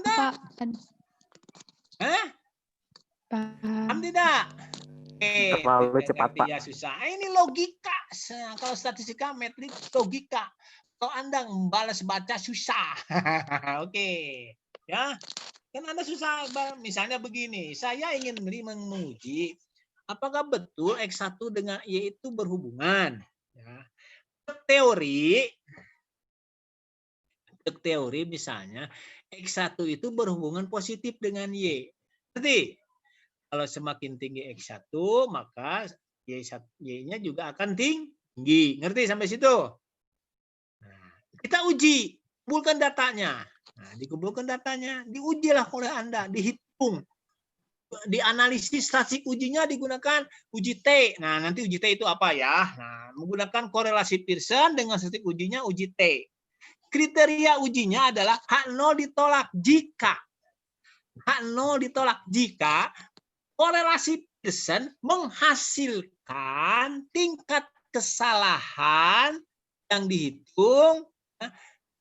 Pak. Hah? Paham tidak? Terlalu cepat, Pak. Ya susah. Ini logika. Kalau statistika metrik logika. Kalau Anda membalas baca susah. Oke. Ya. Kan Anda susah. Misalnya begini. Saya ingin menguji apakah betul X1 dengan Y itu berhubungan. Ya. Teori misalnya X1 itu berhubungan positif dengan Y. Berarti kalau semakin tinggi X1 maka Y-nya juga akan tinggi. Ngerti sampai situ? Nah, kita uji, kumpulkan datanya. Nah, dikumpulkan datanya, diujilah oleh Anda, dihitung. Di analisis statistik ujinya digunakan uji T. Nah, nanti uji T itu apa ya? Nah, menggunakan korelasi Pearson dengan statistik ujinya uji T. Kriteria ujinya adalah H0 ditolak jika korelasi Pearson menghasilkan tingkat kesalahan yang dihitung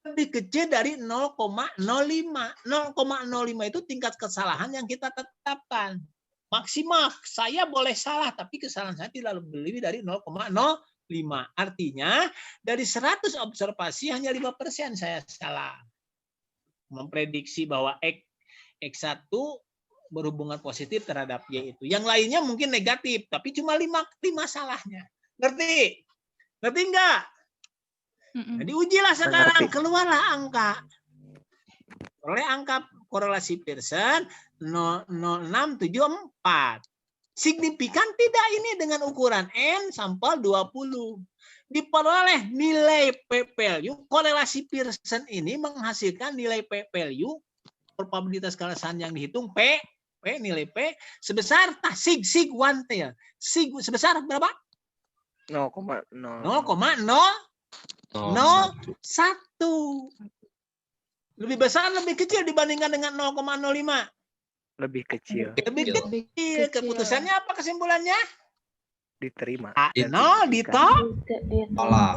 lebih kecil dari 0,05. 0,05 itu tingkat kesalahan yang kita tetapkan. Maksimal saya boleh salah, tapi kesalahan saya tidak lebih dari 0,05. Artinya dari 100 observasi hanya 5% saya salah. Memprediksi bahwa X1 berhubungan positif terhadap Y itu. Yang lainnya mungkin negatif, tapi cuma 5 salahnya. Ngerti? Ngerti enggak? Jadi ujilah sekarang, keluarlah angka. Oleh angka korelasi Pearson 0,0674. Signifikan tidak ini dengan ukuran N sampel 20. Diperoleh nilai p-value, korelasi Pearson ini menghasilkan nilai p-value, probabilitas kesalahan yang dihitung P nilai P sebesar sig 1 tail. Sig sebesar berapa? 0,0. 0,01. Lebih besar, lebih kecil dibandingkan dengan 0,05. Lebih kecil. Lebih kecil. Keputusannya apa kesimpulannya? Diterima. H0 Tolak.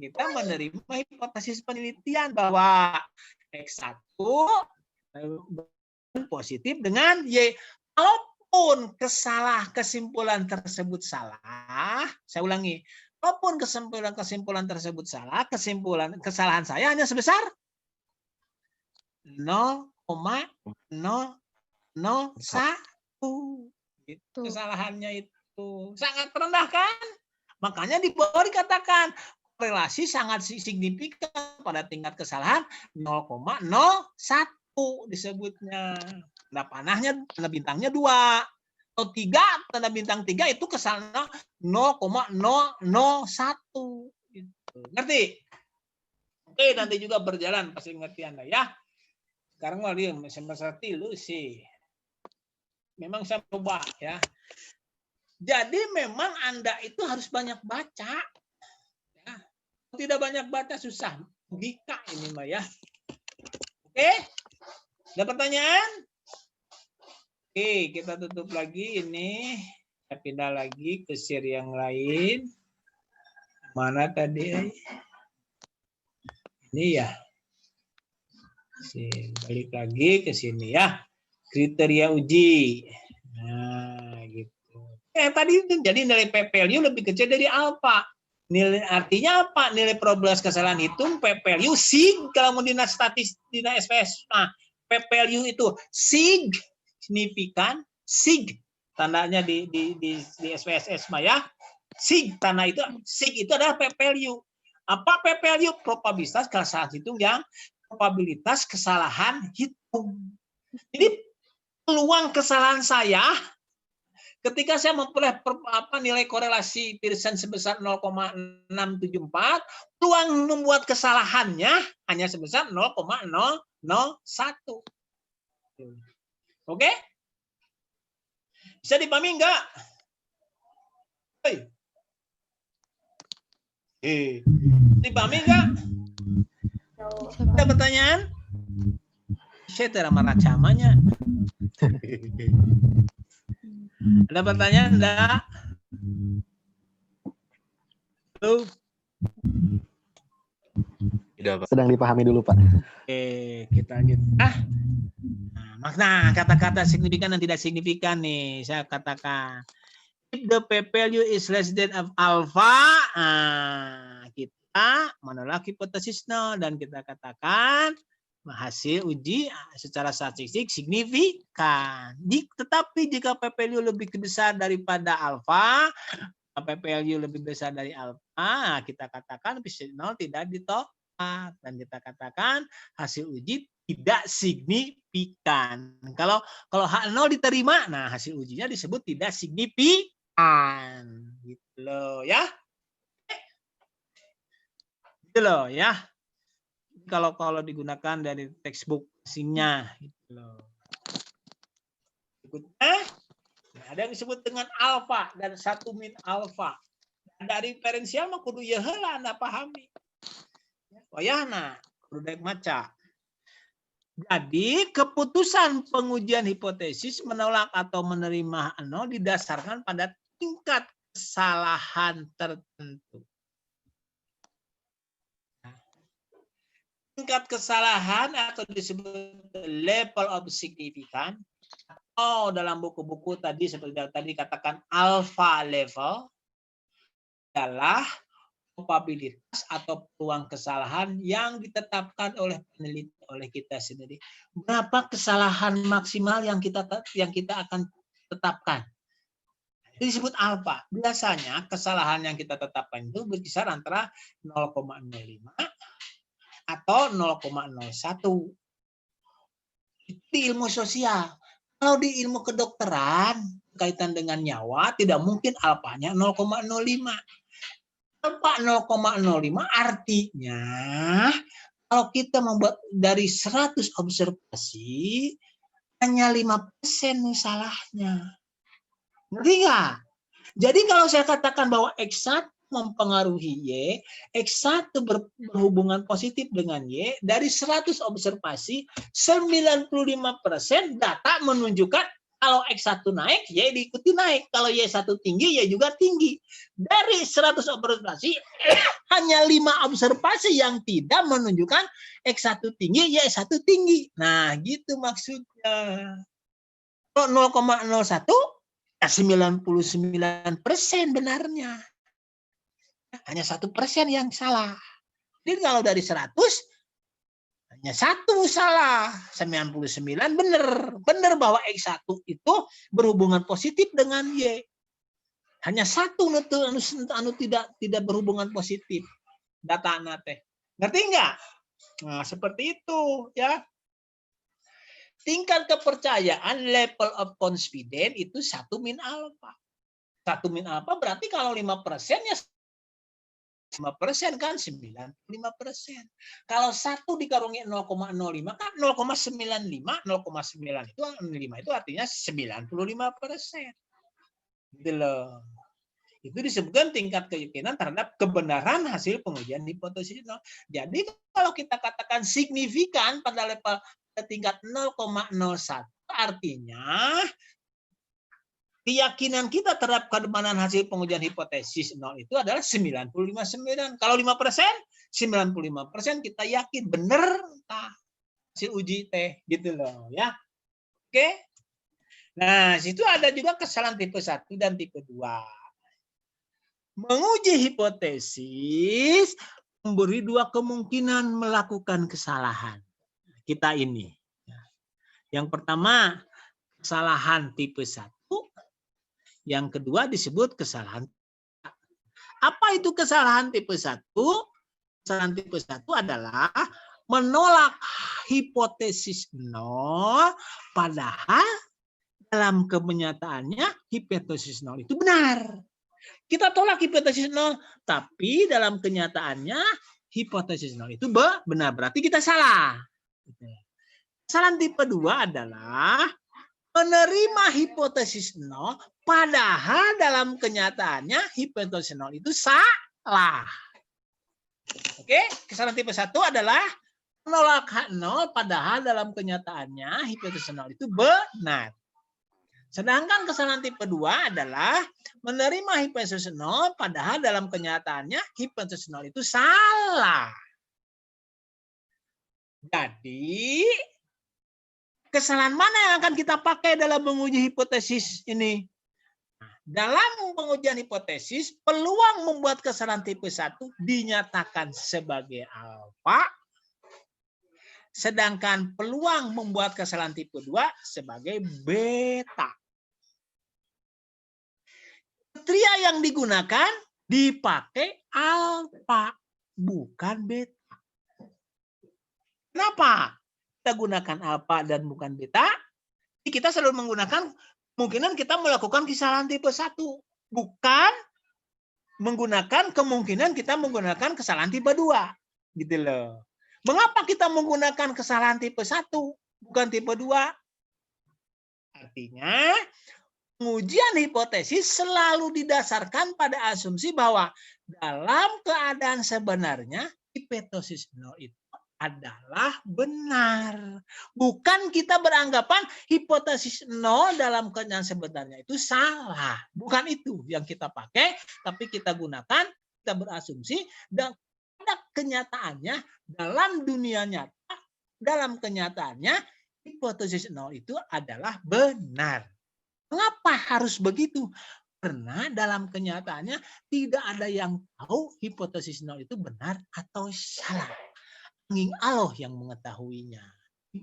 Kita menerima hipotesis penelitian bahwa X1 positif dengan Y. Walaupun kesimpulan tersebut salah, saya ulangi, walaupun kesimpulan tersebut salah, kesalahan saya hanya sebesar 0,001. Itu kesalahannya itu sangat rendah kan? Makanya di bawah dikatakan korelasi sangat signifikan pada tingkat kesalahan 0,01 disebutnya. Tanda panahnya, tanda bintangnya 2. Atau 3, tanda bintang 3 itu kesalahan 0,001. Gitu. Ngerti? Oke, nanti juga berjalan pasti ngerti Anda ya. Sekarang mau dia semester tilu sih. Memang saya coba ya. Jadi memang Anda itu harus banyak baca. Ya. Tidak banyak baca susah. Logika ini mah ya. Oke? Ada pertanyaan? Oke, kita tutup lagi ini. Kita pindah lagi ke share yang lain. Mana tadi? Ini ya. Balik lagi ke sini ya. Kriteria uji. Nah, gitu. Tadi jadi nilai p-value lebih kecil dari alfa. Nilai artinya apa? Nilai probabilitas kesalahan hitung p-value sig kalau mau dinas statistik dinas SPS. Nah, p-value itu signifikan, sig tandanya di SPSS ya. Sig tanda itu sig itu adalah p-value. Apa p-value? Probabilitas kesalahan hitung yang probabilitas kesalahan hitung. Jadi peluang kesalahan saya ketika saya memperoleh nilai korelasi Pearson sebesar 0,674, peluang membuat kesalahannya hanya sebesar 0,001. Oke? Bisa dipahami enggak? Dipahami enggak? Ada pertanyaan? Saya tidak marah camanya. Ada pertanyaan enggak? Halo? Tidak, Pak. Sedang dipahami dulu, Pak. Oke, kita lanjut. Makna kata-kata signifikan dan tidak signifikan nih, saya katakan. If the p-value is less than of alpha, kita menolak hipotesis nol dan kita katakan hasil uji secara statistik signifikan. Tetapi jika p-value lebih besar daripada alfa, p-value lebih besar dari alfa, kita katakan p0 tidak ditolak dan kita katakan hasil uji tidak signifikan. Kalau H0 diterima, nah hasil ujinya disebut tidak signifikan. Gitu loh ya. Gitu loh ya. Kalau digunakan dari textbook asingnya gitu loh. Berikutnya, ada yang disebut dengan alfa dan 1 min alfa. Dari diferensial mah kudu ieu heula Anda pahami. Wayahna kudu daek maca. Jadi keputusan pengujian hipotesis menolak atau menerima nol didasarkan pada tingkat kesalahan tertentu. Tingkat kesalahan atau disebut level of significance, atau dalam buku-buku tadi seperti tadi katakan alpha level, adalah probabilitas atau peluang kesalahan yang ditetapkan oleh peneliti, oleh kita sendiri. Berapa kesalahan maksimal yang kita akan tetapkan? Itu disebut alfa. Biasanya kesalahan yang kita tetapkan itu berkisar antara 0,05 atau 0,01. Itu ilmu sosial. Kalau di ilmu kedokteran kaitan dengan nyawa tidak mungkin alfanya 0,05. Alfa 0,05 artinya kalau kita membuat dari 100 observasi hanya 5% salahnya. Ngerti nggak? Jadi kalau saya katakan bahwa X1 mempengaruhi Y, X1 berhubungan positif dengan Y, dari 100 observasi 95% data menunjukkan kalau X1 naik, Y diikuti naik. Kalau Y1 tinggi, Y juga tinggi. Dari 100 observasi, hanya 5 observasi yang tidak menunjukkan X1 tinggi, Y1 tinggi. Nah, gitu maksudnya. Kalau 0,01, ya 99% benarnya. Hanya 1% yang salah. Jadi kalau dari 100, hanya 1 salah, 99 benar. Benar bahwa X1 itu berhubungan positif dengan Y. Hanya 1 tidak berhubungan positif. Data teh. Ngerti nggak? Nah, seperti itu ya. Tingkat kepercayaan level of confidence itu 1 min alpha. 1 min alpha berarti kalau 5% ya 5% kan 95%. Kalau 1 dikarungi 0,05 kan 0,95, 0,9 itu 5 itu artinya 95%. Gitu loh. Itu disebutkan tingkat keyakinan terhadap kebenaran hasil pengujian hipotesis. Jadi kalau kita katakan signifikan pada level tingkat 0,01 artinya keyakinan kita terhadap kebenaran hasil pengujian hipotesis 0 itu adalah 95,9. Kalau 5%, 95% kita yakin benar hasil uji teh gitu loh ya. Oke. Nah, situ ada juga kesalahan tipe 1 dan tipe 2. Menguji hipotesis memberi 2 kemungkinan melakukan kesalahan. Kita ini. Yang pertama, kesalahan tipe 1. Yang kedua disebut kesalahan. Apa itu kesalahan tipe 1? Kesalahan tipe 1 adalah menolak hipotesis 0 padahal dalam kenyataannya hipotesis 0 itu benar. Kita tolak hipotesis 0 tapi dalam kenyataannya hipotesis 0 itu benar, berarti kita salah. Kesalahan tipe 2 adalah menerima hipotesis 0 padahal dalam kenyataannya hipotesis 0 itu salah. Oke, kesalahan tipe 1 adalah menolak 0 padahal dalam kenyataannya hipotesis 0 itu benar. Sedangkan kesalahan tipe 2 adalah menerima hipotesis 0 padahal dalam kenyataannya hipotesis 0 itu salah. Jadi kesalahan mana yang akan kita pakai dalam menguji hipotesis ini? Dalam pengujian hipotesis, peluang membuat kesalahan tipe 1 dinyatakan sebagai alfa, sedangkan peluang membuat kesalahan tipe 2 sebagai beta. Kriteria yang digunakan dipakai alfa, bukan beta. Kenapa kita gunakan alfa dan bukan beta? Kita selalu menggunakan kemungkinan kita melakukan kesalahan tipe 1, bukan menggunakan kemungkinan kita menggunakan kesalahan tipe 2. Gitu loh. Mengapa kita menggunakan kesalahan tipe 1 bukan tipe 2? Artinya, pengujian hipotesis selalu didasarkan pada asumsi bahwa dalam keadaan sebenarnya hipotesis nol itu adalah benar. Bukan kita beranggapan hipotesis nol dalam keadaan sebenarnya itu salah. Bukan itu yang kita pakai, tapi kita gunakan, kita berasumsi, dan pada kenyataannya, dalam dunia nyata, dalam kenyataannya, hipotesis nol itu adalah benar. Mengapa harus begitu? Karena dalam kenyataannya tidak ada yang tahu hipotesis nol itu benar atau salah. Hanya Allah yang mengetahuinya.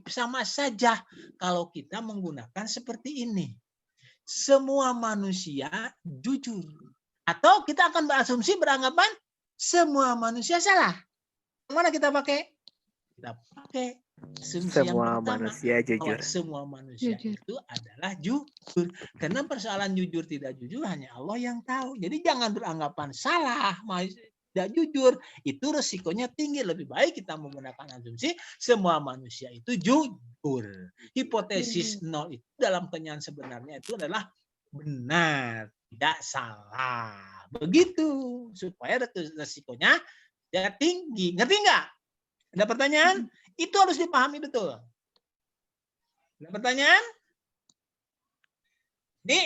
Sama saja kalau kita menggunakan seperti ini. Semua manusia jujur. Atau kita akan berasumsi beranggapan semua manusia salah. Yang mana kita pakai? Kita pakai asumsi yang Semua pertama, manusia jujur. bahwa semua manusia Jujur. itu adalah jujur. Karena persoalan jujur tidak jujur hanya Allah yang tahu. Jadi jangan beranggapan salah, tidak jujur. Itu resikonya tinggi. Lebih baik kita menggunakan asumsi semua manusia itu jujur. Hipotesis nol itu dalam kenyataan sebenarnya itu adalah benar, tidak salah. Begitu supaya resikonya tidak tinggi. Ngerti nggak? Ada pertanyaan? Itu harus dipahami betul. Ada pertanyaan? Ini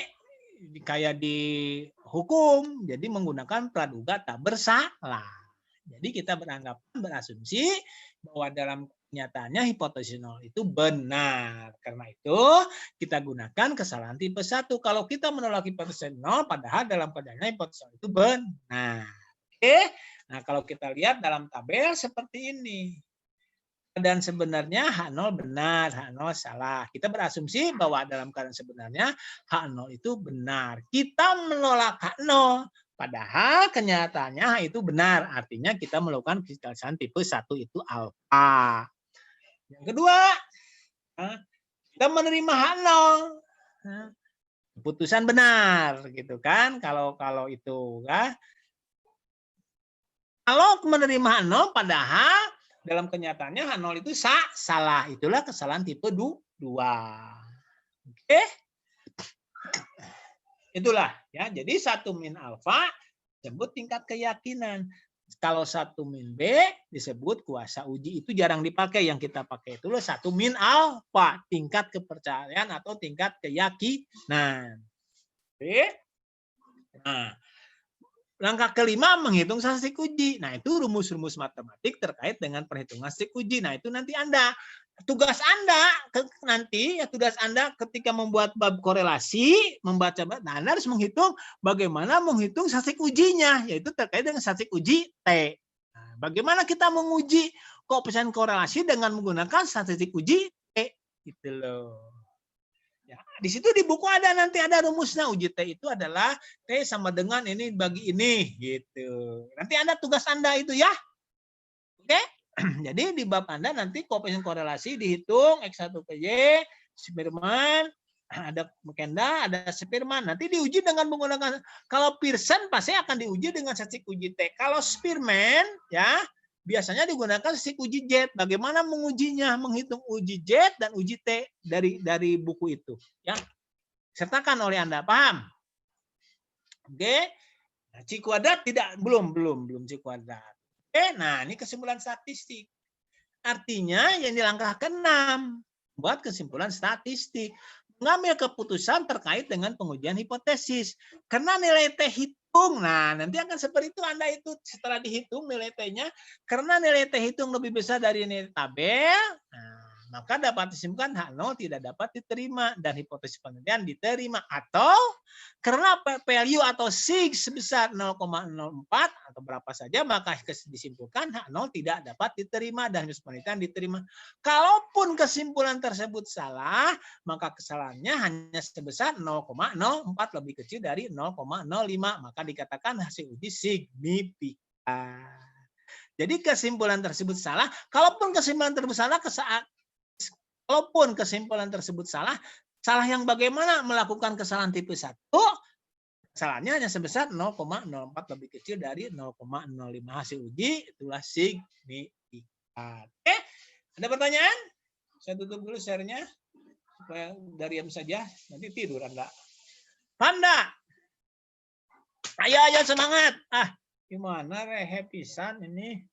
kayak di hukum, jadi menggunakan praduga tak bersalah. Jadi kita berasumsi bahwa dalam kenyataannya hipotesis nol itu benar. Karena itu kita gunakan kesalahan tipe 1. Kalau kita menolak hipotesis nol, padahal dalam keadaannya hipotesis nol itu benar. Oke? Nah, kalau kita lihat dalam tabel seperti ini. Dan sebenarnya H0 benar, H0 salah. Kita berasumsi bahwa dalam keadaan sebenarnya H0 itu benar. Kita menolak H0, padahal kenyataannya itu benar. Artinya kita melakukan kristalisasi tipe 1 itu alfa. Yang kedua, kita menerima H0. Keputusan benar, gitu kan? Kalau itu, kan? Kalau menerima H0, padahal dalam kenyataannya H0 itu salah. Itulah kesalahan tipe 2. Oke? Itulah ya. Jadi 1 min alfa disebut tingkat keyakinan. Kalau 1 min B disebut kuasa uji. Itu jarang dipakai. Yang kita pakai itu 1 min alfa, tingkat kepercayaan atau tingkat keyakinan. Oke? Nah, langkah kelima menghitung statistik uji. Nah, itu rumus-rumus matematik terkait dengan perhitungan statistik uji. Nah, itu nanti tugas Anda ketika membuat bab korelasi, membaca, nah Anda harus menghitung bagaimana menghitung statistik ujinya, yaitu terkait dengan statistik uji T. Nah, bagaimana kita menguji koefisien korelasi dengan menggunakan statistik uji T, gitu loh. Ya, di situ di buku nanti ada rumusnya. Uji T itu adalah T sama dengan ini bagi ini, gitu. Nanti tugas Anda itu ya. Oke? Jadi di bab Anda nanti koefisien korelasi dihitung X1 ke Y, Spearman, ada Mekenda, ada Spearman. Nanti diuji dengan menggunakan, kalau Pearson pasti akan diuji dengan statistik uji T. Kalau Spearman ya biasanya digunakan statistik uji Z. Bagaimana mengujinya? Menghitung uji Z dan uji T dari buku itu. Ya, sertakan oleh Anda. Paham? Oke. Nah, C kuadrat belum C kuadrat. Oke. Nah, ini kesimpulan statistik. Artinya yang di langkah ke-6 buat kesimpulan statistik. Mengambil keputusan terkait dengan pengujian hipotesis. Karena nilai T hitung, nah nanti akan seperti itu. Anda itu setelah dihitung nilai T-nya, karena nilai T hitung lebih besar dari nilai tabel, nah, maka dapat disimpulkan H0 tidak dapat diterima dan hipotesis penelitian diterima. Atau karena value atau sig sebesar 0,04 atau berapa saja, maka disimpulkan H0 tidak dapat diterima dan hipotesis penelitian diterima. Kalaupun kesimpulan tersebut salah, maka kesalahannya hanya sebesar 0,04 lebih kecil dari 0,05, maka dikatakan hasil uji signifikan. Jadi kesimpulan tersebut salah. Kalaupun kesimpulan tersebut salah yang bagaimana? Melakukan kesalahan tipe 1, kesalahannya hanya sebesar 0,04 lebih kecil dari 0,05 hasil uji, itulah signifikan. Oke, ada pertanyaan? Saya tutup dulu share-nya. supaya diam saja, nanti tidur Anda. Paham nggak? Ayo semangat. Gimana rehe pisan ini?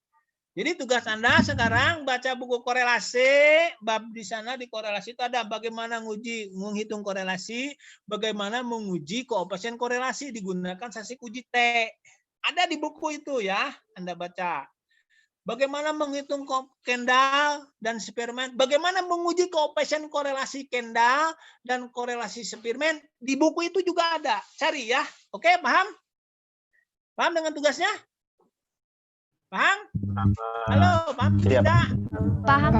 Jadi tugas Anda sekarang baca buku korelasi, bab di sana di korelasi itu ada bagaimana menghitung korelasi, bagaimana menguji koefisien korelasi digunakan sasik uji T. Ada di buku itu ya, Anda baca. Bagaimana menghitung Kendall dan Spearman, bagaimana menguji koefisien korelasi Kendall dan korelasi Spearman, di buku itu juga ada. Cari ya. Oke, paham? Paham dengan tugasnya? Paham? Halo, paham tidak? Paham,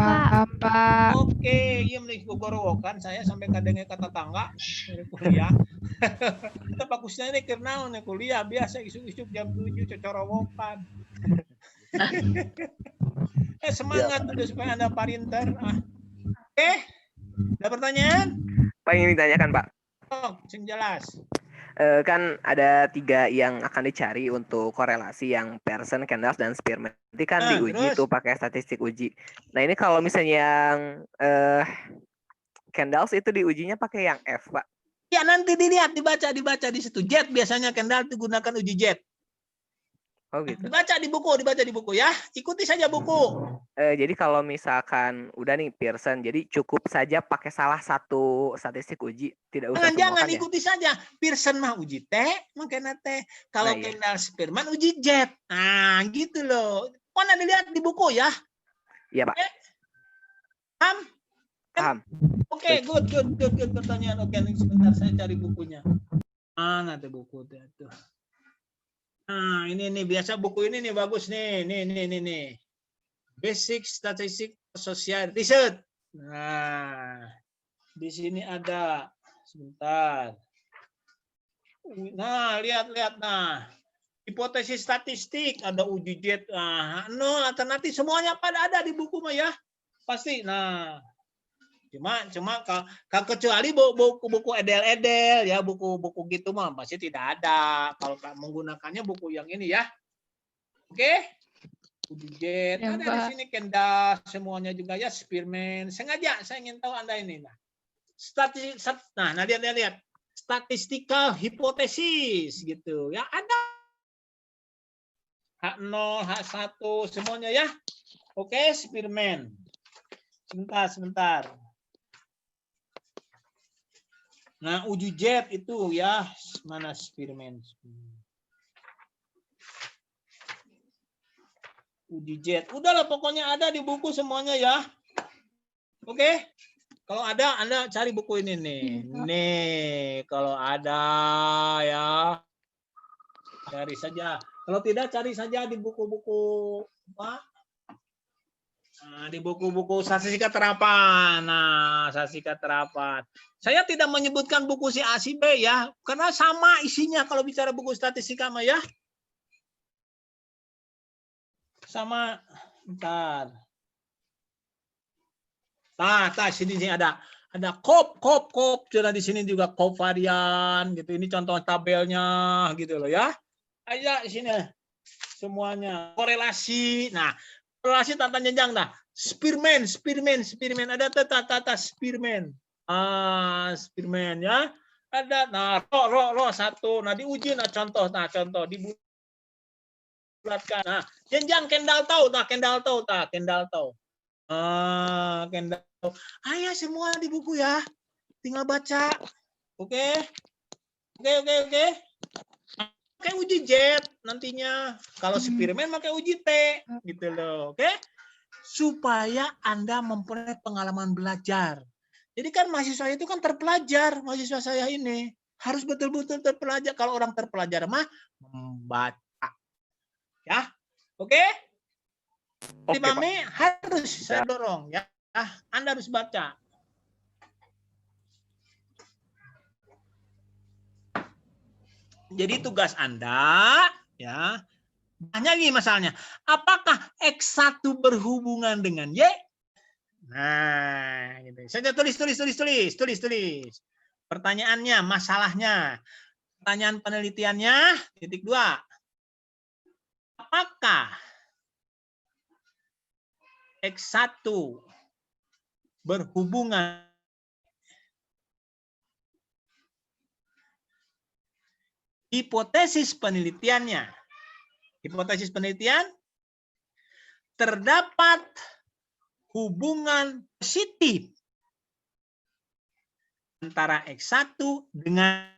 Pak. Oke, iya menik gorowokan saya sampai kadangnya kata tangga dari kuliah. Kita bagusnya ini karena kuliah biasa isuk-isuk jam 7 cocorowokan. Semangat udah supaya Anda parinter. Oke. Ada pertanyaan? Pak ingin ditanyakan Pak. Oh, sing jelas. Kan ada 3 yang akan dicari untuk korelasi yang Pearson, Kendall, dan Spearman. Nanti kan diuji terus? tuh pakai statistik uji. Nah ini kalau misalnya yang Kendall itu diujinya pakai yang F, Pak. Ya nanti dilihat, dibaca di situ. Jet biasanya Kendall digunakan uji jet. Oh gitu. Dibaca di buku ya. Ikuti saja buku. Jadi kalau misalkan udah nih Pearson, jadi cukup saja pakai salah satu statistik uji, tidak usah semua Jangan kan ya? ikuti saja. Pearson mah uji T, makanya T. Kalau Nah, iya. Kendall Spearman uji jet. Nah, gitu loh. Mana dilihat di buku ya? Iya Pak. Paham? Paham. Oke, good. Pertanyaan. Oke, sebentar saya cari bukunya. Mana tuh buku tuh? Nah, ini biasa buku ini nih bagus nih. Nih. Basic Statistics Social Research. Nah, di sini ada. Sebentar. Nah, lihat. Nah, hipotesis statistik ada uji jet. Nah, nol alternatif semuanya pada ada di buku mah ya. Pasti. Nah, cuma kalau kecuali buku edel-edel ya, buku gitu mah pasti tidak ada. Kalau menggunakannya buku yang ini ya. Oke? Uji jet Ya, ada Pak. di sini Kendall semuanya juga ya, Spearman. Sengaja saya ingin tahu Anda ini. Nah, lihat. Statistical hypothesis gitu ya, ada H0, H1 semuanya ya. Oke, Spearman. Sebentar. Nah, uji jet itu ya, mana Spearman? Uji jet. Udahlah pokoknya ada di buku semuanya ya. Oke. Kalau ada Anda cari buku ini nih. Nih, kalau ada ya cari saja. Kalau tidak cari saja di buku-buku apa? Nah, di buku-buku statistika terapan. Nah, statistika terapan. Saya tidak menyebutkan buku si A si B ya, karena sama isinya kalau bicara buku statistika mah ya. Sama. Bentar. Nah, sini ada kop. Sudah di sini juga kop varian gitu. Ini contoh tabelnya gitu loh ya. Ayo sini semuanya korelasi. Nah, korelasi tata jenjang dah. Spearman ada tata Spearman. Spearman ya. Ada ro satu. Nah, diuji contoh dibulatkan. Nah, jenjang Kendall tahu. Kendall tahu. Kendall. Ayo semua di buku ya. Tinggal baca. Oke. Pakai uji jet nantinya. Kalau Spearman pakai uji T gitu loh. Oke? Supaya Anda memperoleh pengalaman belajar. Jadi kan mahasiswa itu kan terpelajar, mahasiswa saya ini harus betul-betul terpelajar. Kalau orang terpelajar mah membaca. Ya. Oke? Oke, Mami harus saya dorong ya. Anda harus baca. Jadi tugas Anda ya. Banyak nih masalahnya. Apakah X1 berhubungan dengan Y? Nah, gitu. Saya tulis. Pertanyaannya, masalahnya. Pertanyaan penelitiannya, titik 2. Apakah X1 berhubungan hipotesis penelitiannya. Hipotesis penelitian, terdapat hubungan positif antara X1 dengan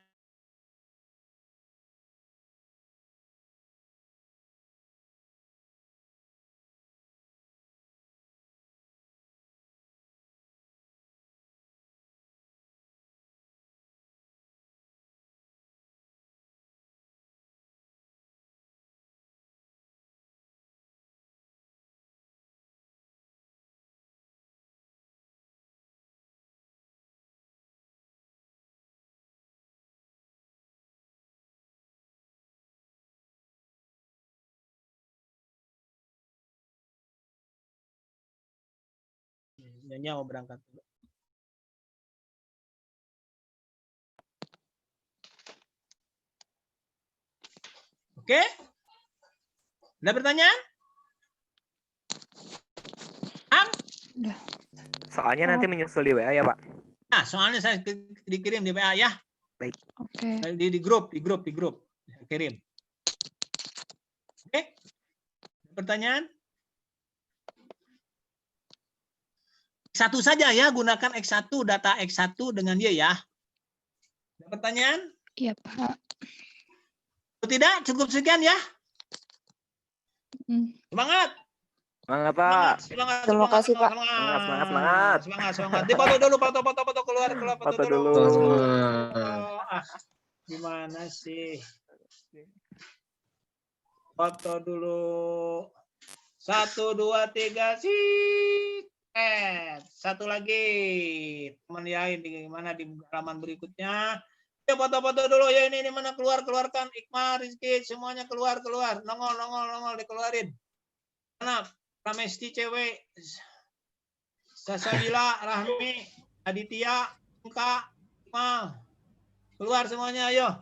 Nyonya mau berangkat dulu. Oke? Ada pertanyaan? Am? Soalnya nanti menyusul di WA ya, Pak. Nah, soalnya saya dikirim di WA ya. Oke. Di grup. Saya kirim. Oke? Pertanyaan? X1 saja ya, gunakan X1, data X1 dengan Y ya. Ada pertanyaan? Iya, Pak. Kalau tidak, cukup sekian ya. Semangat. Semangat, Pak. Semangat. Terima kasih, Pak. Semangat. Dipoto dulu, foto keluar, foto dulu. Gimana sih? Foto dulu. 1, 2, 3, sih. Satu lagi. Teman lain di mana di halaman berikutnya. Ya foto-foto dulu ya, ini mana keluarkan Iqmar, Rizky, semuanya keluar. Nongol dikeluarin. Mana? Pramesti cewek. Sasabila, Rahmi, Aditya, Engka, Iqmal. Keluar semuanya, ayo.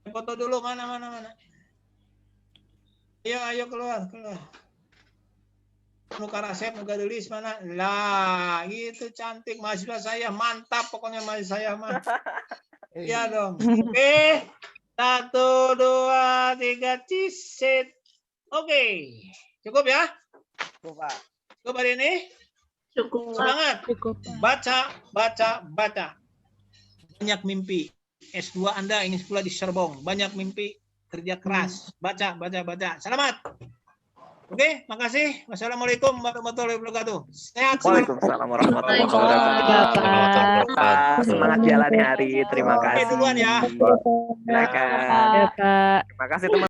Foto dulu mana. Ayo keluar. Muka Rasep, muka Delis mana? Lah, gitu cantik mahasiswa saya, mantap pokoknya mahasiswa saya mah. Iya dong. Oke. 1, 2, 3, ciset. Oke. Cukup ya? Cukup hari ini? Cukup, Pak. Semangat. Cukup. Baca. Banyak mimpi. S2 Anda ingin sekolah di Serbong. Banyak mimpi, kerja keras. Baca. Selamat. Oke, makasih. Wassalamualaikum warahmatullahi wabarakatuh. Sehat semua. Waalaikumsalam warahmatullahi Waalaikumsalam. wabarakatuh. Pak, semangat jalani hari. Terima Oke, kasih. duluan ya. Silakan. Ya, Pak. Terima kasih teman.